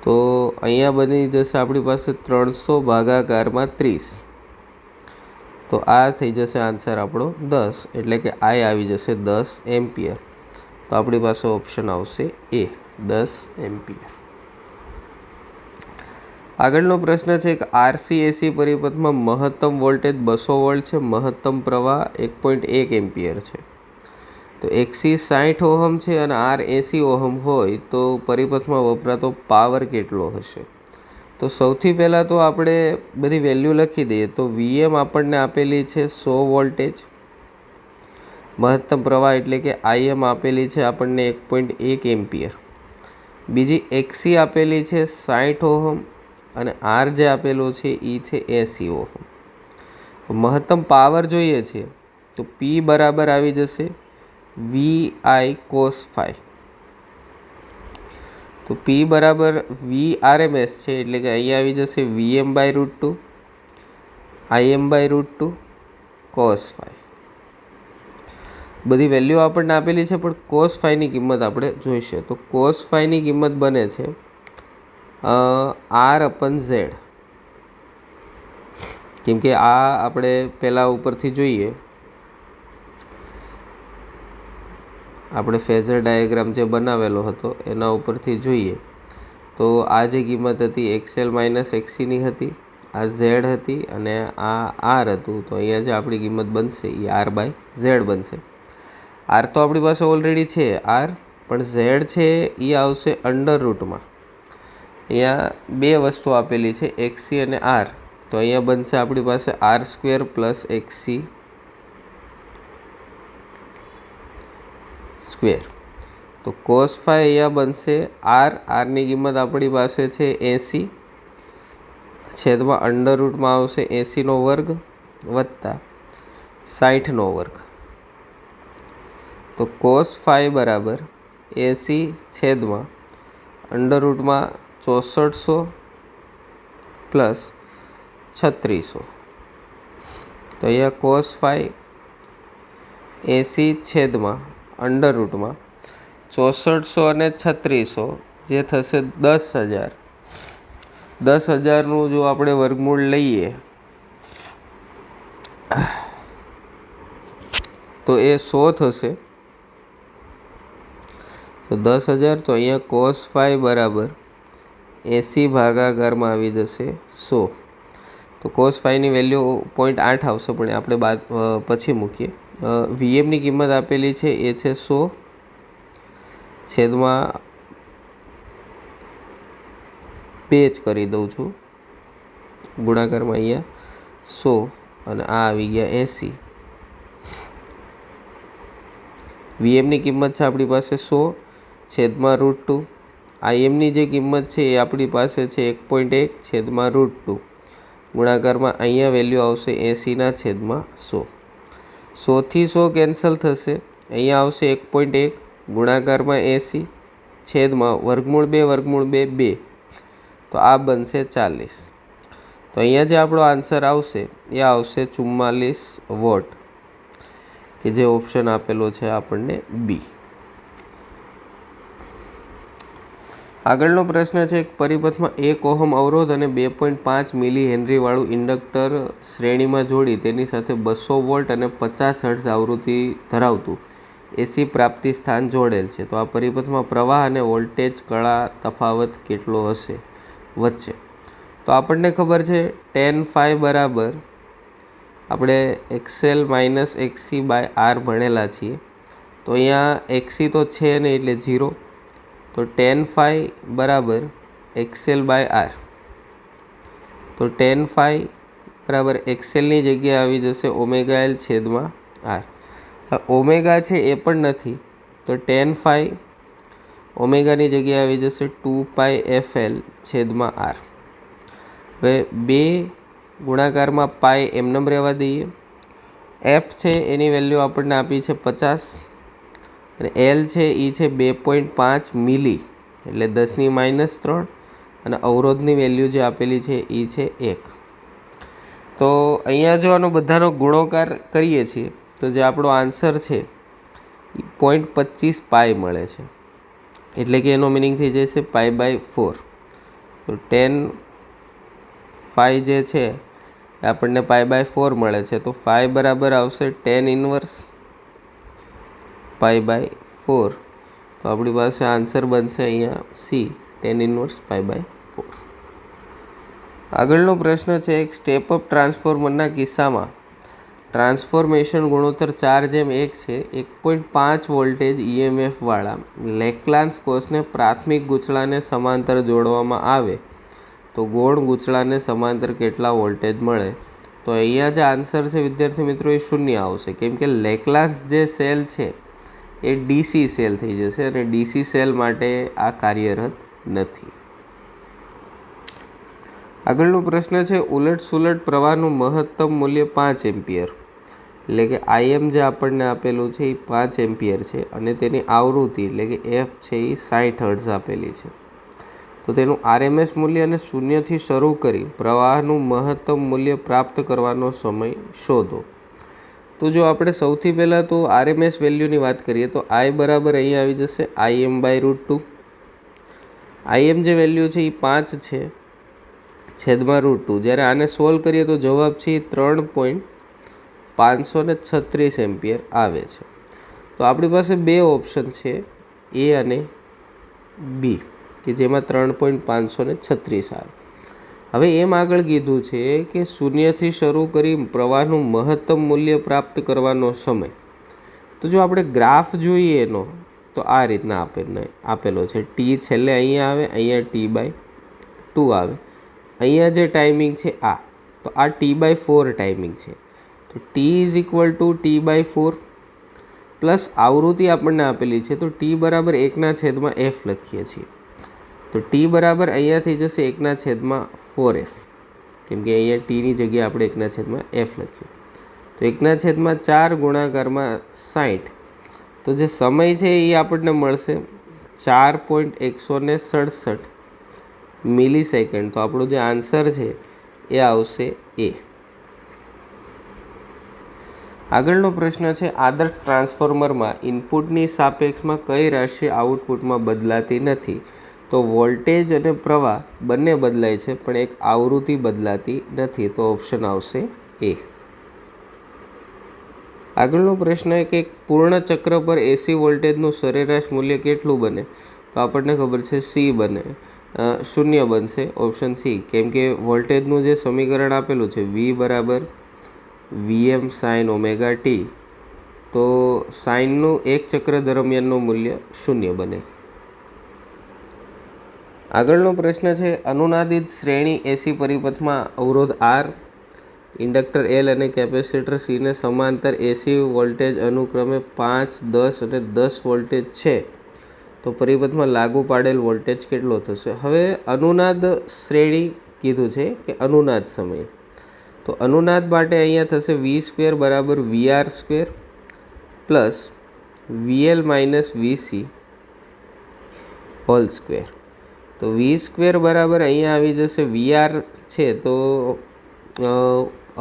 તો અહીંયા બની જશે આપણી પાસે 300 ભાગાકારમાં 30. તો આ થઈ જશે આન્સર આપણો 10, એટલે કે આઈ આવી જશે 10 એમ્પિયર. તો આપણી પાસે ઓપ્શન આવશે એ, 10 એમ્પિયર. આગળનો પ્રશ્ન છે કે આરસી એસી પરિપથમાં મહત્તમ વોલ્ટેજ 200 વોલ્ટ છે, મહત્તમ પ્રવાહ 1.1 એમ્પિયર છે. તો એક્સી 60 ઓહમ છે અને આર 80 ઓહમ હોય તો પરિપથમાં વપરાતો પાવર કેટલો હશે? તો સૌથી પહેલાં તો આપણે બધી વેલ્યુ લખી દઈએ. તો વીએમ આપણને આપેલી છે 100 વોલ્ટેજ, મહત્તમ પ્રવાહ એટલે કે આઈએમ આપેલી છે આપણને 1.1 એમ્પિયર, બીજી એક્સી આપેલી છે 60 ઓહમ અને આર જે આપેલો છે એ છે 80 ઓહમ. મહત્તમ પાવર જોઈએ છે તો પી બરાબર આવી જશે વી કોસ ફાઈ. તો પી બરાબર VRMS છે એટલે કે અહીંયા આવી જશે VM/√2 IM/√2 કોસ ફાઈ. બધી વેલ્યુ આપણને આપેલી છે પણ કોસ ફાઈની કિંમત આપણે જોઈશે. તો કોસ ફાઈની કિંમત બને છે R/Z, કેમ કે આ આપણે પહેલાં ઉપરથી જોઈએ, આપણે ફેઝર ડાયાગ્રામ જે બનાવેલો હતો એના ઉપરથી જોઈએ તો આ જે કિંમત હતી XL - XCની હતી, આ Z હતી અને આ R હતું. તો અહીંયા જે આપણી કિંમત બનશે એ R/Z બનશે. R તો આપણી પાસે ઓલરેડી છે R, પણ Z છે એ આવશે અંડર રૂટમાં. અહીંયા બે વસ્તુ આપેલી છે XC અને R, તો અહીંયા બનશે આપણી પાસે R² + XC². તો કોસ ફાઈ અહીંયા બનશે આરની કિંમત આપણી પાસે છે 80, છેદમાં અંડર રૂટમાં આવશે 80નો વર્ગ વત્તા 60નો વર્ગ. તો કોસ ફાઈ બરાબર 80 છેદમાં અંડર રૂટમાં 6400 પ્લસ 3600. તો અહીંયા કોસ ફાઈ 80 છેદમાં અંડર રૂટમાં 6400 અને 3600 જે થશે 10,000. 10,000નું જો આપણે વર્ગમૂળ લઈએ તો એ 100 થશે. તો 10,000, તો અહીંયા કોસ ફાઈ બરાબર 80 ભાગાકારમાં આવી જશે 100. તો કોસ ફાઈની વેલ્યુ 0.8 આવશે, પણ આપણે પછી મૂકીએ. વીએમની કિંમત આપેલી છે એ છે 100 છેદમાં 2 જ કરી દઉં છું, ગુણાકારમાં અહીંયા 100 અને આ આવી ગયા 80. વીએમની કિંમત છે આપણી પાસે 100 છેદમાં √2. આઈએમની જે કિંમત છે એ આપણી પાસે છે 1.1 છેદમાં √2, ગુણાકારમાં અહીંયા વેલ્યુ આવશે 80 છેદમાં 100. 100થી 100 કેન્સલ થશે, અહીંયા આવશે 1.1 ગુણાકારમાં 80 છેદમાં વર્ગમૂળ 2 2. તો આ બનશે 40. તો અહીંયા જે આપણો આન્સર આવશે એ આવશે 44 વોટ, કે જે ઓપ્શન આપેલો છે આપણને બી. આગળનો પ્રશ્ન છે એક પરિપથમાં 1 ઓહમ અવરોધ અને 2.5 મિલી હેનરીવાળું ઇન્ડક્ટર શ્રેણીમાં જોડી તેની સાથે 200 વોલ્ટ અને 50 હર્ટ્ઝ આવૃત્તિ ધરાવતું એસી પ્રાપ્તિ સ્થાન જોડેલ છે. તો આ પરિપથમાં પ્રવાહ અને વોલ્ટેજ કળા તફાવત કેટલો હશે વચ્ચે? તો આપણને ખબર છે tan phi બરાબર આપણે XL - XC/R ભણેલા છીએ. તો અહીંયા XC તો છે નહીં એટલે 0. તો tan phi બરાબર XL/R. તો tan phi બરાબર XLની જગ્યાએ આવી જશે ωL છેદમાં R. ઓમેગા છે એ પણ નથી, તો tan phi ઓમેગાની જગ્યાએ આવી જશે 2πfL છેદમાં R. હવે 2 ગુણાકારમાં પાઈ એમનેમ રહેવા દઈએ. એફ છે એની વેલ્યુ આપણને આપી છે 50, અને એલ છે એ છે 2.5 મિલી એટલે 10⁻³ અને અવરોધની વેલ્યુ જે આપેલી છે એ છે 1. તો અહીંયા જો આનો બધાનો ગુણોકાર કરીએ છીએ તો જે આપણો આન્સર છે એ 0.25 પાઈ મળે છે, એટલે કે એનો મિનિંગ થઈ જશે π/4. તો 10 φ જે છે એ આપણને π/4 મળે છે. તો φ બરાબર આવશે 10 1 π/4. તો આપણી પાસે આન્સર બનશે અહીંયા સી 10 1 π/4. આગળનો પ્રશ્ન છે, એક સ્ટેપ અપ ટ્રાન્સફોર્મરના કિસ્સામાં ટ્રાન્સફોર્મેશન ગુણોત્તર 4:1 છે. 1.5 વોલ્ટેજ EMF વાળા લેક્લાન્સ કોષને પ્રાથમિક ગૂંચળાને સમાંતર જોડવામાં આવે તો ગૌણ ગૂંચળાને સમાંતર કેટલા વોલ્ટેજ મળે? તો અહીંયા જે આન્સર છે વિદ્યાર્થી મિત્રો એ 0 આવશે, કેમ કે લેક્લાન્સ જે સેલ છે એ ડીસી સેલ થઈ જશે અને ડીસી સેલ માટે આ કાર્યરત નથી. આગળનો પ્રશ્ન છે, ઉલટ સુલટ પ્રવાહનું મહત્તમ મૂલ્ય 5 એમ્પિયર એટલે કે IM જે આપણને આપેલું છે એ 5 એમ્પિયર છે અને તેની આવૃત્તિ એટલે કે F છે એ 60 હર્ટ્ઝ આપેલી છે. તો તેનું RMS મૂલ્ય અને 0થી શરૂ કરી પ્રવાહનું મહત્તમ મૂલ્ય પ્રાપ્ત કરવાનો સમય શોધો. તો જો આપણે સૌથી પહેલાં તો RMS વેલ્યુની વાત કરીએ તો I બરાબર અહીંયા આવી જશે IM/√2. IM જે વેલ્યુ છે એ 5 છે /√2. જ્યારે આને સોલ્વ કરીએ તો જવાબ છે એ 3.536 એમ્પિયર આવે છે. તો આપણી પાસે બે ઓપ્શન છે A અને B કે જેમાં 3.536 આવે. હવે એમ આગળ કીધું છે કે 0થી શરૂ કરી પ્રવાહનું મહત્તમ મૂલ્ય પ્રાપ્ત કરવાનો સમય. તો જો આપણે ગ્રાફ જોઈએ એનો તો આ રીતના આપેલો છે. T છેલ્લે અહીંયા આવે, અહીંયા T/2 આવે, અહીંયા જે ટાઈમિંગ છે તો આ T/4 ટાઈમિંગ છે. તો T = T/4 પ્લસ આવૃત્તિ આપણને આપેલી છે તો T બરાબર 1/f લખીએ છીએ. તો T બરાબર અહીંયા થઈ જશે 1/4f, કેમ કે અહીંયા Tની જગ્યાએ આપણે 1/f લખ્યું. તો 1/4 ગુણાકારમાં 60. તો જે સમય છે એ આપણને મળશે 4.167 મિલીસેકન્ડ. તો આપણો જે આન્સર છે એ આવશે A. આગળનો પ્રશ્ન છે, આદર્શ ટ્રાન્સફોર્મરમાં ઇનપુટની સાપેક્ષમાં કઈ રાશિ આઉટપુટમાં બદલાતી નથી? તો વોલ્ટેજ અને પ્રવાહ બંને બદલાય છે પણ એક આવૃત્તિ બદલાતી નથી. તો ઓપ્શન આવશે A. આગળનો પ્રશ્ન કે એક પૂર્ણ ચક્ર પર AC વોલ્ટેજનું સરેરાશ મૂલ્ય કેટલું બને? તો આપણને ખબર છે C બને, 0 બનશે, ઓપ્શન C. કેમ કે વોલ્ટેજનું જે સમીકરણ આપેલું છે V બરાબર Vm sin ωt, તો સાઇનનું એક ચક્ર દરમિયાનનું મૂલ્ય 0 બને. આગળનો પ્રશ્ન છે, અનુનાદિત શ્રેણી AC પરિપથમાં અવરોધ R, ઇન્ડક્ટર L અને કેપેસિટર C ને સમાંતર AC વોલ્ટેજ અનુક્રમે 5, 10 અને 10 વોલ્ટેજ છે તો પરિપથમાં લાગુ પાડેલ વોલ્ટેજ કેટલો થશે? હવે અનુનાદ શ્રેણી કીધું છે કે અનુનાદ સમય, તો અનુનાદ માટે અહીંયા થશે V² બરાબર VR² plus VL minus VC whole square. તો V² બરાબર અહીંયા આવી જશે VR છે તો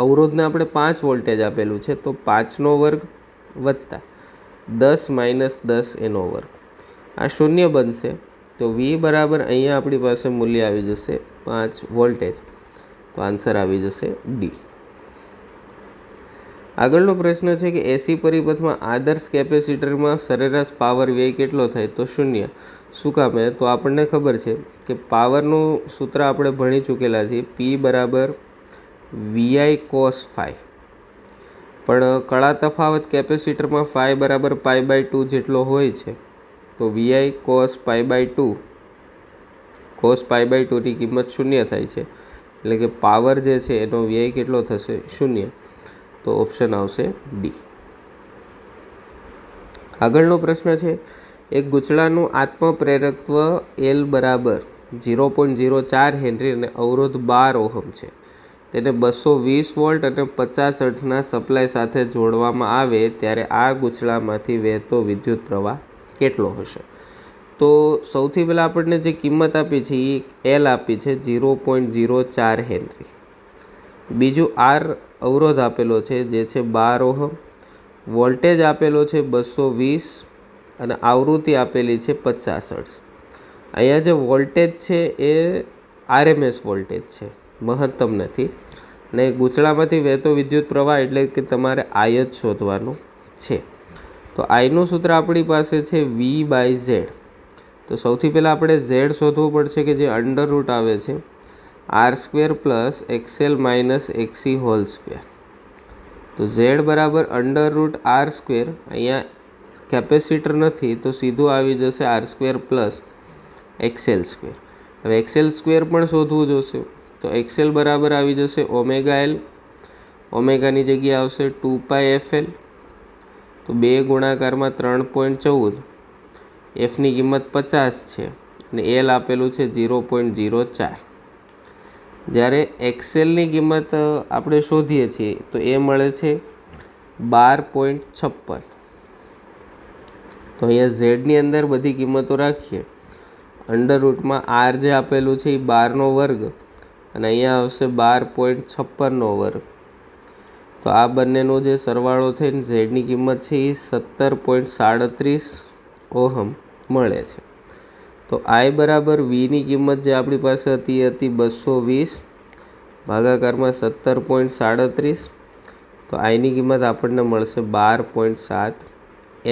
અવરોધને આપણે 5 વોલ્ટેજ આપેલું છે તો 5નો વર્ગ વત્તા 10 માઇનસ 10 એનો વર્ગ, આ 0 બનશે. તો V બરાબર અહીંયા આપણી પાસે મૂલ્ય આવી જશે 5 વોલ્ટેજ. તો આન્સર આવી જશે D. આગળનો પ્રશ્ન છે કે AC પરિપથમાં આદર્શ કેપેસિટરમાં સરેરાશ પાવર વ્યય કેટલો થાય? તો 0. શું કામે? તો આપણને ખબર છે કે પાવરનું સૂત્ર આપણે ભણી ચૂકેલા છીએ, P બરાબર VI cos phi, પણ કળા તફાવત કેપેસિટરમાં phi બરાબર π/2 જેટલો હોય છે. તો VI cos π/2 ની કિંમત 0 થાય છે, એટલે કે પાવર જે છે એનો વ્યય કેટલો થશે? 0. તો ઓપ્શન આવશે D. આગળનો પ્રશ્ન છે, એક ગૂંચળાનું આત્મપ્રેરકત્વ L બરાબર 0.04 હેનરી અને અવરોધ 12 ઓહમ છે. તેને 220 વોલ્ટ અને 50 હર્ટ્ઝના સપ્લાય સાથે જોડવામાં આવે ત્યારે આ ગૂંચળામાંથી વહેતો વિદ્યુત પ્રવાહ કેટલો હશે? તો સૌથી પહેલાં આપણને જે કિંમત આપી છે એ એલ આપી છે 0.04 હેનરી. બીજું આર અવરોધ આપેલો છે જે છે 12 ઓહમ, વોલ્ટેજ આપેલો છે 220 અને આવૃત્તિ આપેલી છે 50 હર્ટ્ઝ. અહીંયા જે વોલ્ટેજ છે એ આરએમએસ વોલ્ટેજ છે, મહત્તમ નથી. અને ગૂંચળામાંથી વહેતો વિદ્યુત પ્રવાહ એટલે કે તમારે આઈ જ શોધવાનું છે. તો આઈનું સૂત્ર આપણી પાસે છે V/Z. તો સૌથી પહેલાં આપણે ઝેડ શોધવું પડશે કે જે અંડર રૂટ આવે છે R² plus XL minus XC whole square. તો ઝેડ બરાબર અંડર રૂટ R². અહીંયા કેપેસિટર નથી તો સીધું આવી જશે R² પ્લસ XL². હવે XL² પણ શોધવું જોશે. તો XL બરાબર આવી જશે ઓમેગા એલ. ઓમેગાની જગ્યાએ આવશે 2πfL. તો 2 ગુણાકારમાં 3.14. એફની કિંમત 50 છે અને એલ આપેલું છે 0.04. જ્યારે એક્સેલની કિંમત આપણે શોધીએ છીએ તો એ મળે છે 12.56. તો અહીંયા ઝેડની અંદર બધી કિંમતો રાખીએ. અંડર રૂટમાં આર જે આપેલું છે એ 12નો વર્ગ અને અહીંયા આવશે 12.56નો વર્ગ. તો આ બંનેનો જે સરવાળો થઈને ઝેડની કિંમત છે એ 17.37 ઓહમ મળે છે. તો આઈ બરાબર વીની કિંમત જે આપણી પાસે હતી એ હતી 220 ભાગાકારમાં 17.37. તો આઈની કિંમત આપણને મળશે 12.7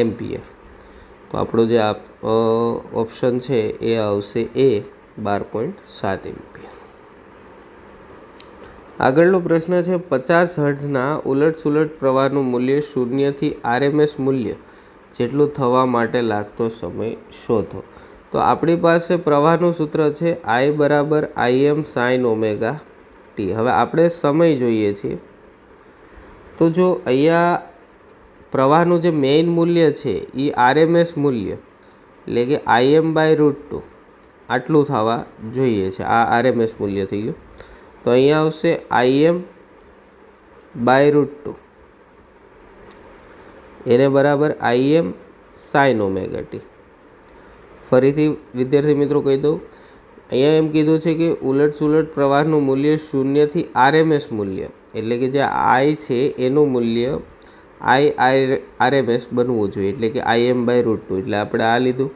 એમ્પિયર. તો આપણો જે ઓપ્શન છે એ આવશે એ 12.7 એમ્પિયર. આગળનો પ્રશ્ન છે 50 હર્ટ્ઝના ઉલટસુલટ પ્રવાહનું મૂલ્ય 0 થી આરએમએસ મૂલ્ય જેટલું થવા માટે લાગતો સમય શોધો. તો આપણી પાસે પ્રવાહનું સૂત્ર છે I બરાબર Im સાઇન ઓમેગા ટી. હવે આપણે સમય જોઈએ છીએ. તો જો અહીંયા પ્રવાહનું જે મેઇન મૂલ્ય છે એ આરએમએસ મૂલ્ય એટલે કે Im/√2 આટલું થવા જોઈએ છે. આ આરએમએસ મૂલ્ય થઈ ગયું. તો અહીંયા આવશે Im/√2 એને બરાબર Im સાઇન ઓમેગા ટી. ફરીથી વિદ્યાર્થી મિત્રો કહી દઉં, અહીંયા એમ કીધું છે કે ઉલટસુલટ પ્રવાહનું મૂલ્ય 0 થી આરએમએસ મૂલ્ય એટલે કે જે આઈ છે એનું મૂલ્ય આરએમએસ બનવું જોઈએ એટલે કે Im/√2. એટલે આપણે આ લીધું.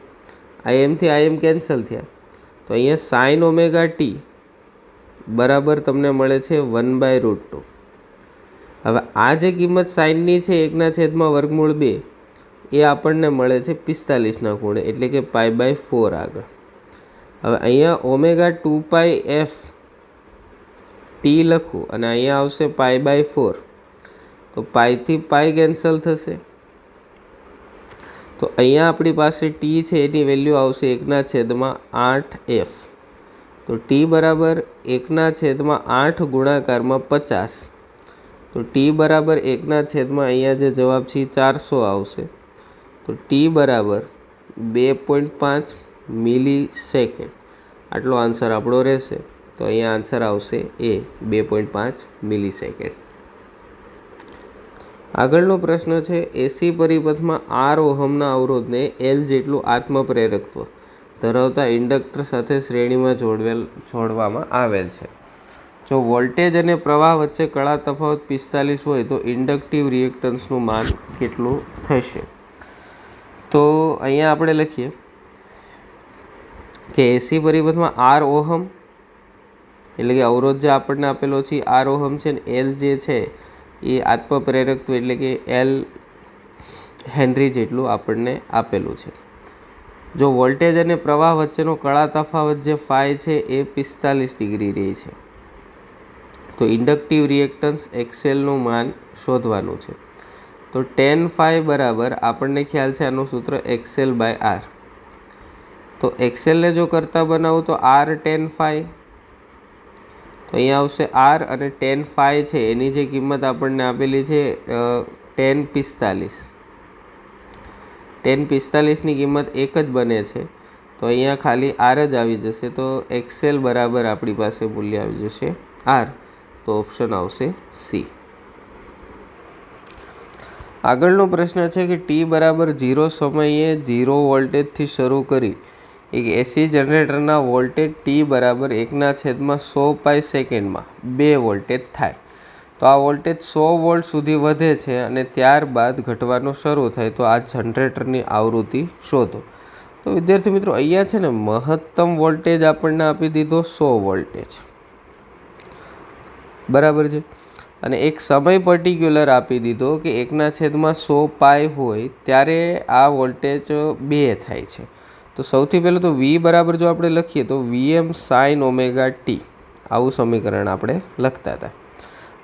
Imથી Im કેન્સલ થયા. તો અહીંયા સાઇન ઓમેગા ટી બરાબર તમને મળે છે 1/√2. હવે આ જે કિંમત સાઇનની છે 1/√2 એ આપણને મળે છે 45ના ખૂણે એટલે કે π/4 આગળ. હવે અહીંયા ઓમેગા 2πf ટી લખું અને અહીંયા આવશે π/4. તો પાઈથી પાઈ કેન્સલ થશે. તો અહીંયા આપણી પાસે ટી છે એની વેલ્યુ આવશે 1/8f. તો ટી બરાબર 1/8 ગુણાકારમાં 50. તો ટી બરાબર 1/, અહીંયા જે જવાબ છે 400 આવશે. તો ટી બરાબર 2.5 મિલી સેકન્ડ આટલો આન્સર આપણો રહેશે. તો અહીંયા આન્સર આવશે એ 2.5 મિલી સેકન્ડ. આગળનો પ્રશ્ન છે એસી પરિપથમાં આર ઓહમના અવરોધને એલ જેટલું આત્મપ્રેરકત્વ ધરાવતા ઇન્ડક્ટર સાથે શ્રેણીમાં જોડવામાં આવેલ છે. જો વોલ્ટેજ અને પ્રવાહ વચ્ચે કળા તફાવત 45 હોય તો ઇન્ડક્ટિવ રિએક્ટન્સનું માન કેટલું થશે? તો અહીંયા આપણે લખીએ કે એસી પરિપથમાં આર ઓહમ એટલે કે અવરોધ જે આપણને આપેલો છે આર ઓહમ છે ને એલ જે છે એ આત્મપ્રેરકત્વ એટલે કે એલ હેનરી જેટલું આપણને આપેલું છે. જો વોલ્ટેજ અને પ્રવાહ વચ્ચેનો કળા તફાવત જે ફાઈ છે એ 45 ડિગ્રી રહી છે તો ઇન્ડક્ટિવ રિએક્ટન્સ એક્સેલનું માન શોધવાનું છે. તો tan phi બરાબર આપણને ખ્યાલ છે આનું સૂત્ર XL/R. તો એક્સેલને જો કરતા બનાવું તો R tan phi. તો અહીંયા આવશે R અને tan phi છે એની જે કિંમત આપણને આપેલી છે tan 45. tan 45ની કિંમત એક જ બને છે તો અહીંયા ખાલી R જ આવી જશે. તો XL બરાબર આપણી પાસે મૂલ્ય આવી જશે R. તો ઓપ્શન આવશે સી. આગળનો પ્રશ્ન છે કે ટી બરાબર 0 સમયે 0 વોલ્ટેજથી શરૂ કરી એક એસી જનરેટરના વોલ્ટેજ ટી બરાબર 1/100 પાઈ સેકન્ડમાં 2 વોલ્ટેજ થાય. તો આ વોલ્ટેજ 100 વોલ્ટ સુધી વધે છે અને ત્યારબાદ ઘટવાનો શરૂ થાય. તો આ જનરેટરની આવૃત્તિ શોધો. તો વિદ્યાર્થી મિત્રો, અહીંયા છે ને મહત્તમ વોલ્ટેજ આપણને આપી દીધો 100 વોલ્ટેજ, બરાબર છે. અને એક સમય પર્ટિક્યુલર આપી દીધો કે 1/100 પાઈ હોય ત્યારે આ વોલ્ટેજ 2 થાય છે. તો સૌથી પહેલાં તો વી બરાબર જો આપણે લખીએ તો વીએમ સાઇન ઓમેગા ટી, આવું સમીકરણ આપણે લખતા હતા.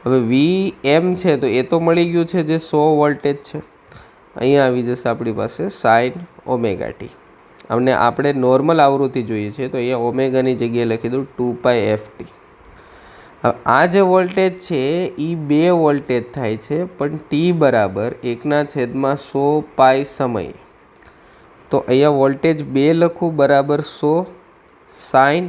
હવે વી એમ છે તો એ તો મળી ગયું છે જે 100 વોલ્ટેજ છે. અહીંયા આવી જશે આપણી પાસે સાઇન ઓમેગા ટી. અને આપણે નોર્મલ આવૃત્તિ જોઈએ છે તો અહીંયા ઓમેગાની જગ્યાએ લખી દઉં 2π/ft. હવે આ જે વોલ્ટેજ છે એ 2 વોલ્ટેજ થાય છે પણ ટી બરાબર 1/100 પાઈ સમયે. તો અહીંયા વોલ્ટેજ 2 લખું બરાબર 100 સાઇન,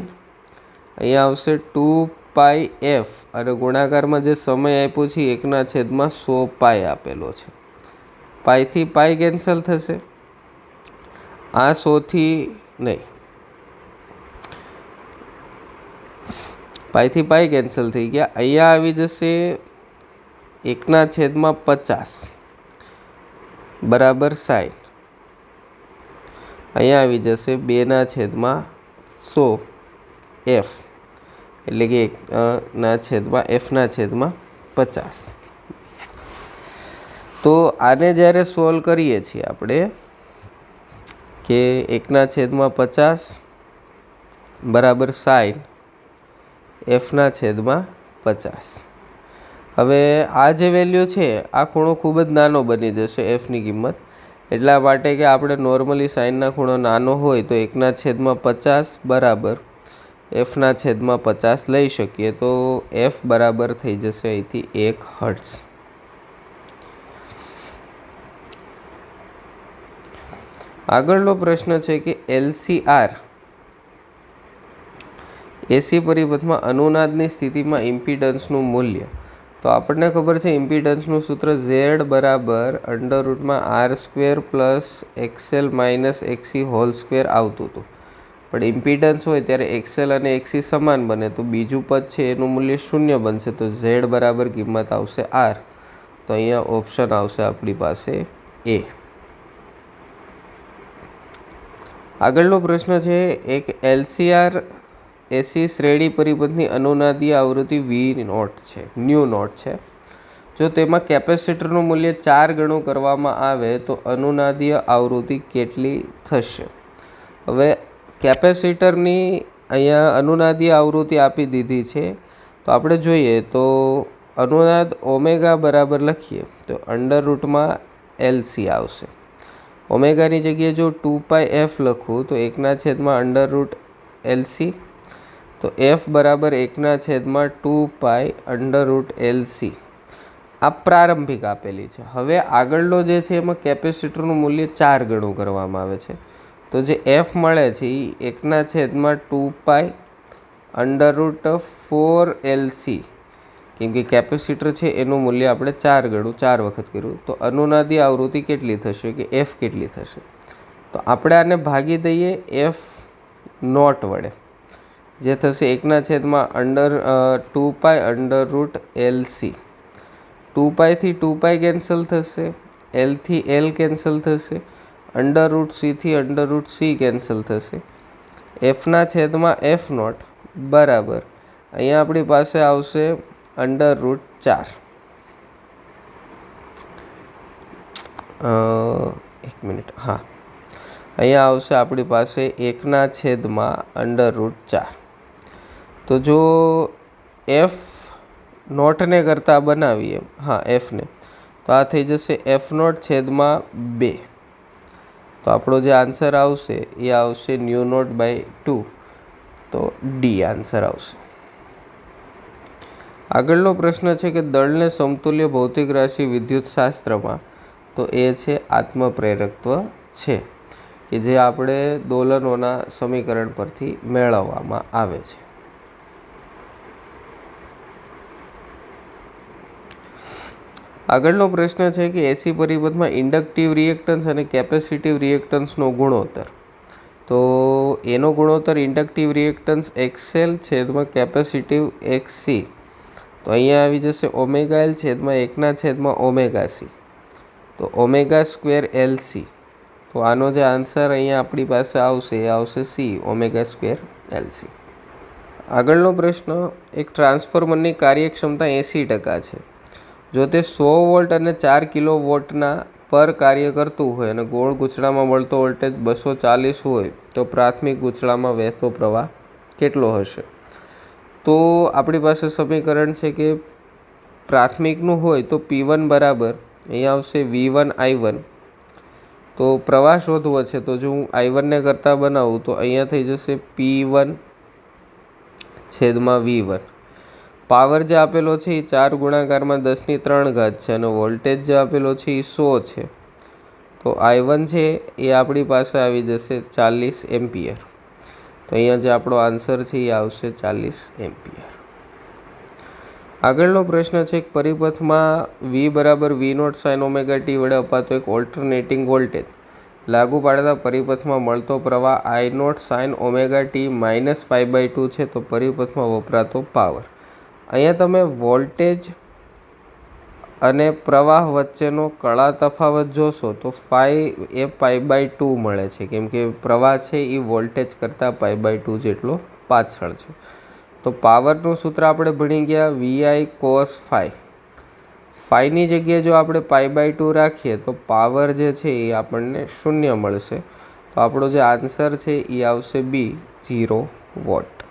અહીંયા આવશે 2πf અને ગુણાકારમાં જે સમય આપ્યો છે 1/100 પાઈ આપેલો છે. પાઈથી પાઈ કેન્સલ થશે, આ 100થી નહીં, પાઈથી પાઈ કેન્સલ થઈ ગયા. અહીંયા આવી જશે 1/50 બરાબર સાઇન, અહીંયા આવી જશે 2/100 એફ એટલે કે 1/f/50. તો આને જ્યારે સોલ્વ કરીએ છીએ આપણે કે 1/50 બરાબર સાઇન f/50. હવે આ જે વેલ્યુ છે આ ખૂણો ખૂબ જ નાનો બની જશે એફની કિંમત, એટલા માટે કે આપણે નોર્મલી સાઇનના ખૂણો નાનો હોય તો 1/50 બરાબર f/50 લઈ શકીએ. તો એફ બરાબર થઈ જશે અહીંથી 1 હર્ટ્ઝ. આગળનો પ્રશ્ન છે કે LCR એસી પરિપથમાં અનુનાદની સ્થિતિમાં ઇમ્પિડન્સનું મૂલ્ય. તો આપણને ખબર છે ઇમ્પિડન્સનું સૂત્ર Z બરાબર √R² + XL - XC whole square આવતું હતું. પણ ઇમ્પિડન્સ હોય ત્યારે XL અને XC સમાન બને તો બીજું પદ છે એનું મૂલ્ય 0 બનશે. તો Z બરાબર કિંમત આવશે R. તો અહીંયા ઓપ્શન આવશે આપણી પાસે એ. આગળનો પ્રશ્ન છે એક LCR એસી શ્રેણી પરિપથની અનુનાદીય આવૃત્તિ V0 છે, ν0 છે. જો તેમાં કેપેસિટરનું મૂલ્ય 4 ગણું કરવામાં આવે તો અનુનાદીય આવૃત્તિ કેટલી થશે? હવે કેપેસિટરની અહીંયા અનુનાદીય આવૃત્તિ આપી દીધી છે. તો આપણે જોઈએ તો અનુનાદ ઓમેગા બરાબર લખીએ તો √LC આવશે. ઓમેગાની જગ્યાએ જો 2πf લખું તો 1/√LC. તો f બરાબર 1/2π√LC. આ પ્રારંભિક આપેલી છે. હવે આગળનો જે છે એમાં કેપેસિટરનું મૂલ્ય 4 ગણું કરવામાં આવે છે. તો જે f મળે છે એ 1/2π√4LC, કેમ કે કેપેસિટર છે એનું મૂલ્ય આપણે 4 ગણું 4 વખત કર્યું. તો અનુનાદી આવૃત્તિ કેટલી થશે કે f કેટલી થશે? તો આપણે આને ભાગી દઈએ f0 વડે, જે થશે 1/2π√LC. 2π થી 2π કેન્સલ થશે, L થી L કેન્સલ થશે, √C થી √C કેન્સલ થશે. f/f0 બરાબર અહીંયા આપણી પાસે આવશે √4. એક મિનિટ, હા, અહીંયા આવશે આપણી પાસે 1/√4. તો જો f0 કરતાં બનાવીએ, હા fને, તો આ થઈ જશે f0/2. તો આપણો જે આન્સર આવશે એ આવશે ν0/2. તો ડી આન્સર આવશે. આગળનો પ્રશ્ન છે કે દળને સમતુલ્ય ભૌતિક રાશિ વિદ્યુતશાસ્ત્રમાં તો એ છે આત્મપ્રેરકત્વ છે, કે જે આપણે દોલનોના સમીકરણ પરથી મેળવવામાં આવે છે. આગળનો પ્રશ્ન છે કે એસી પરિપથમાં ઇન્ડક્ટિવ રિએક્ટન્સ અને કેપેસિટિવ રિએક્ટન્સનો ગુણોત્તર. તો એનો ગુણોત્તર ઇન્ડક્ટિવ રિએક્ટન્સ XL છેદમાં કેપેસિટિવ XC. તો અહીંયા આવી જશે ઓમેગા L છેદમાં 1/, ઓમેગા C. તો ઓમેગા સ્ક્વેર LC. તો આનો જે આન્સર અહીંયા આપણી પાસે આવશે એ આવશે C, ઓમેગા સ્ક્વેર LC. આગળનો પ્રશ્ન, એક ટ્રાન્સફોર્મરની કાર્યક્ષમતા 80% છે. જો તે 100 વોલ્ટ અને 4 કિલો વોટના પર કાર્ય કરતું હોય અને ગોળ ગૂંચળામાં મળતો વોલ્ટેજ 240 હોય તો પ્રાથમિક ગૂંચળામાં વહેતો પ્રવાહ કેટલો હશે? તો આપણી પાસે સમીકરણ છે કે પ્રાથમિકનું હોય તો P1 બરાબર અહીંયા આવશે V1 I1. તો પ્રવાહ શોધવો છે તો જો હું I1 ને કરતાં બનાવું તો અહીંયા થઈ જશે P1 છેદમાં V1. પાવર જે આપેલો છે એ 4 ગુણાકારમાં 10⁻³ છે અને વોલ્ટેજ જે આપેલો છે એ 100 છે. તો I1 છે એ આપણી પાસે આવી જશે 40 એમ્પિયર. તો અહીંયા જે આપણો આન્સર છે એ આવશે 40 એમ્પિયર. આગળનો પ્રશ્ન છે, એક પરિપથમાં V બરાબર V0 sin ઓમેગા t વડે અપાતો એક ઓલ્ટરનેટિંગ વોલ્ટેજ લાગુ પાડતા પરિપથમાં મળતો પ્રવાહ I0 sin ઓમેગા t -π/2 છે. તો પરિપથમાં વપરાતો પાવર. અહીંયા તમે વોલ્ટેજ અને પ્રવાહ વચ્ચેનો કળા તફાવત જોશો તો એ π/2 મળે છે, કેમ કે પ્રવાહ છે એ વોલ્ટેજ કરતાં π/2 જેટલો પાછળ છે. તો પાવરનું સૂત્ર આપણે ભણી ગયા VI cos φ. ફાઈની જગ્યાએ જો આપણે π/2 રાખીએ તો પાવર જે છે એ આપણને 0 મળશે. તો આપણો જે આન્સર છે એ આવશે B, 0 વોટ.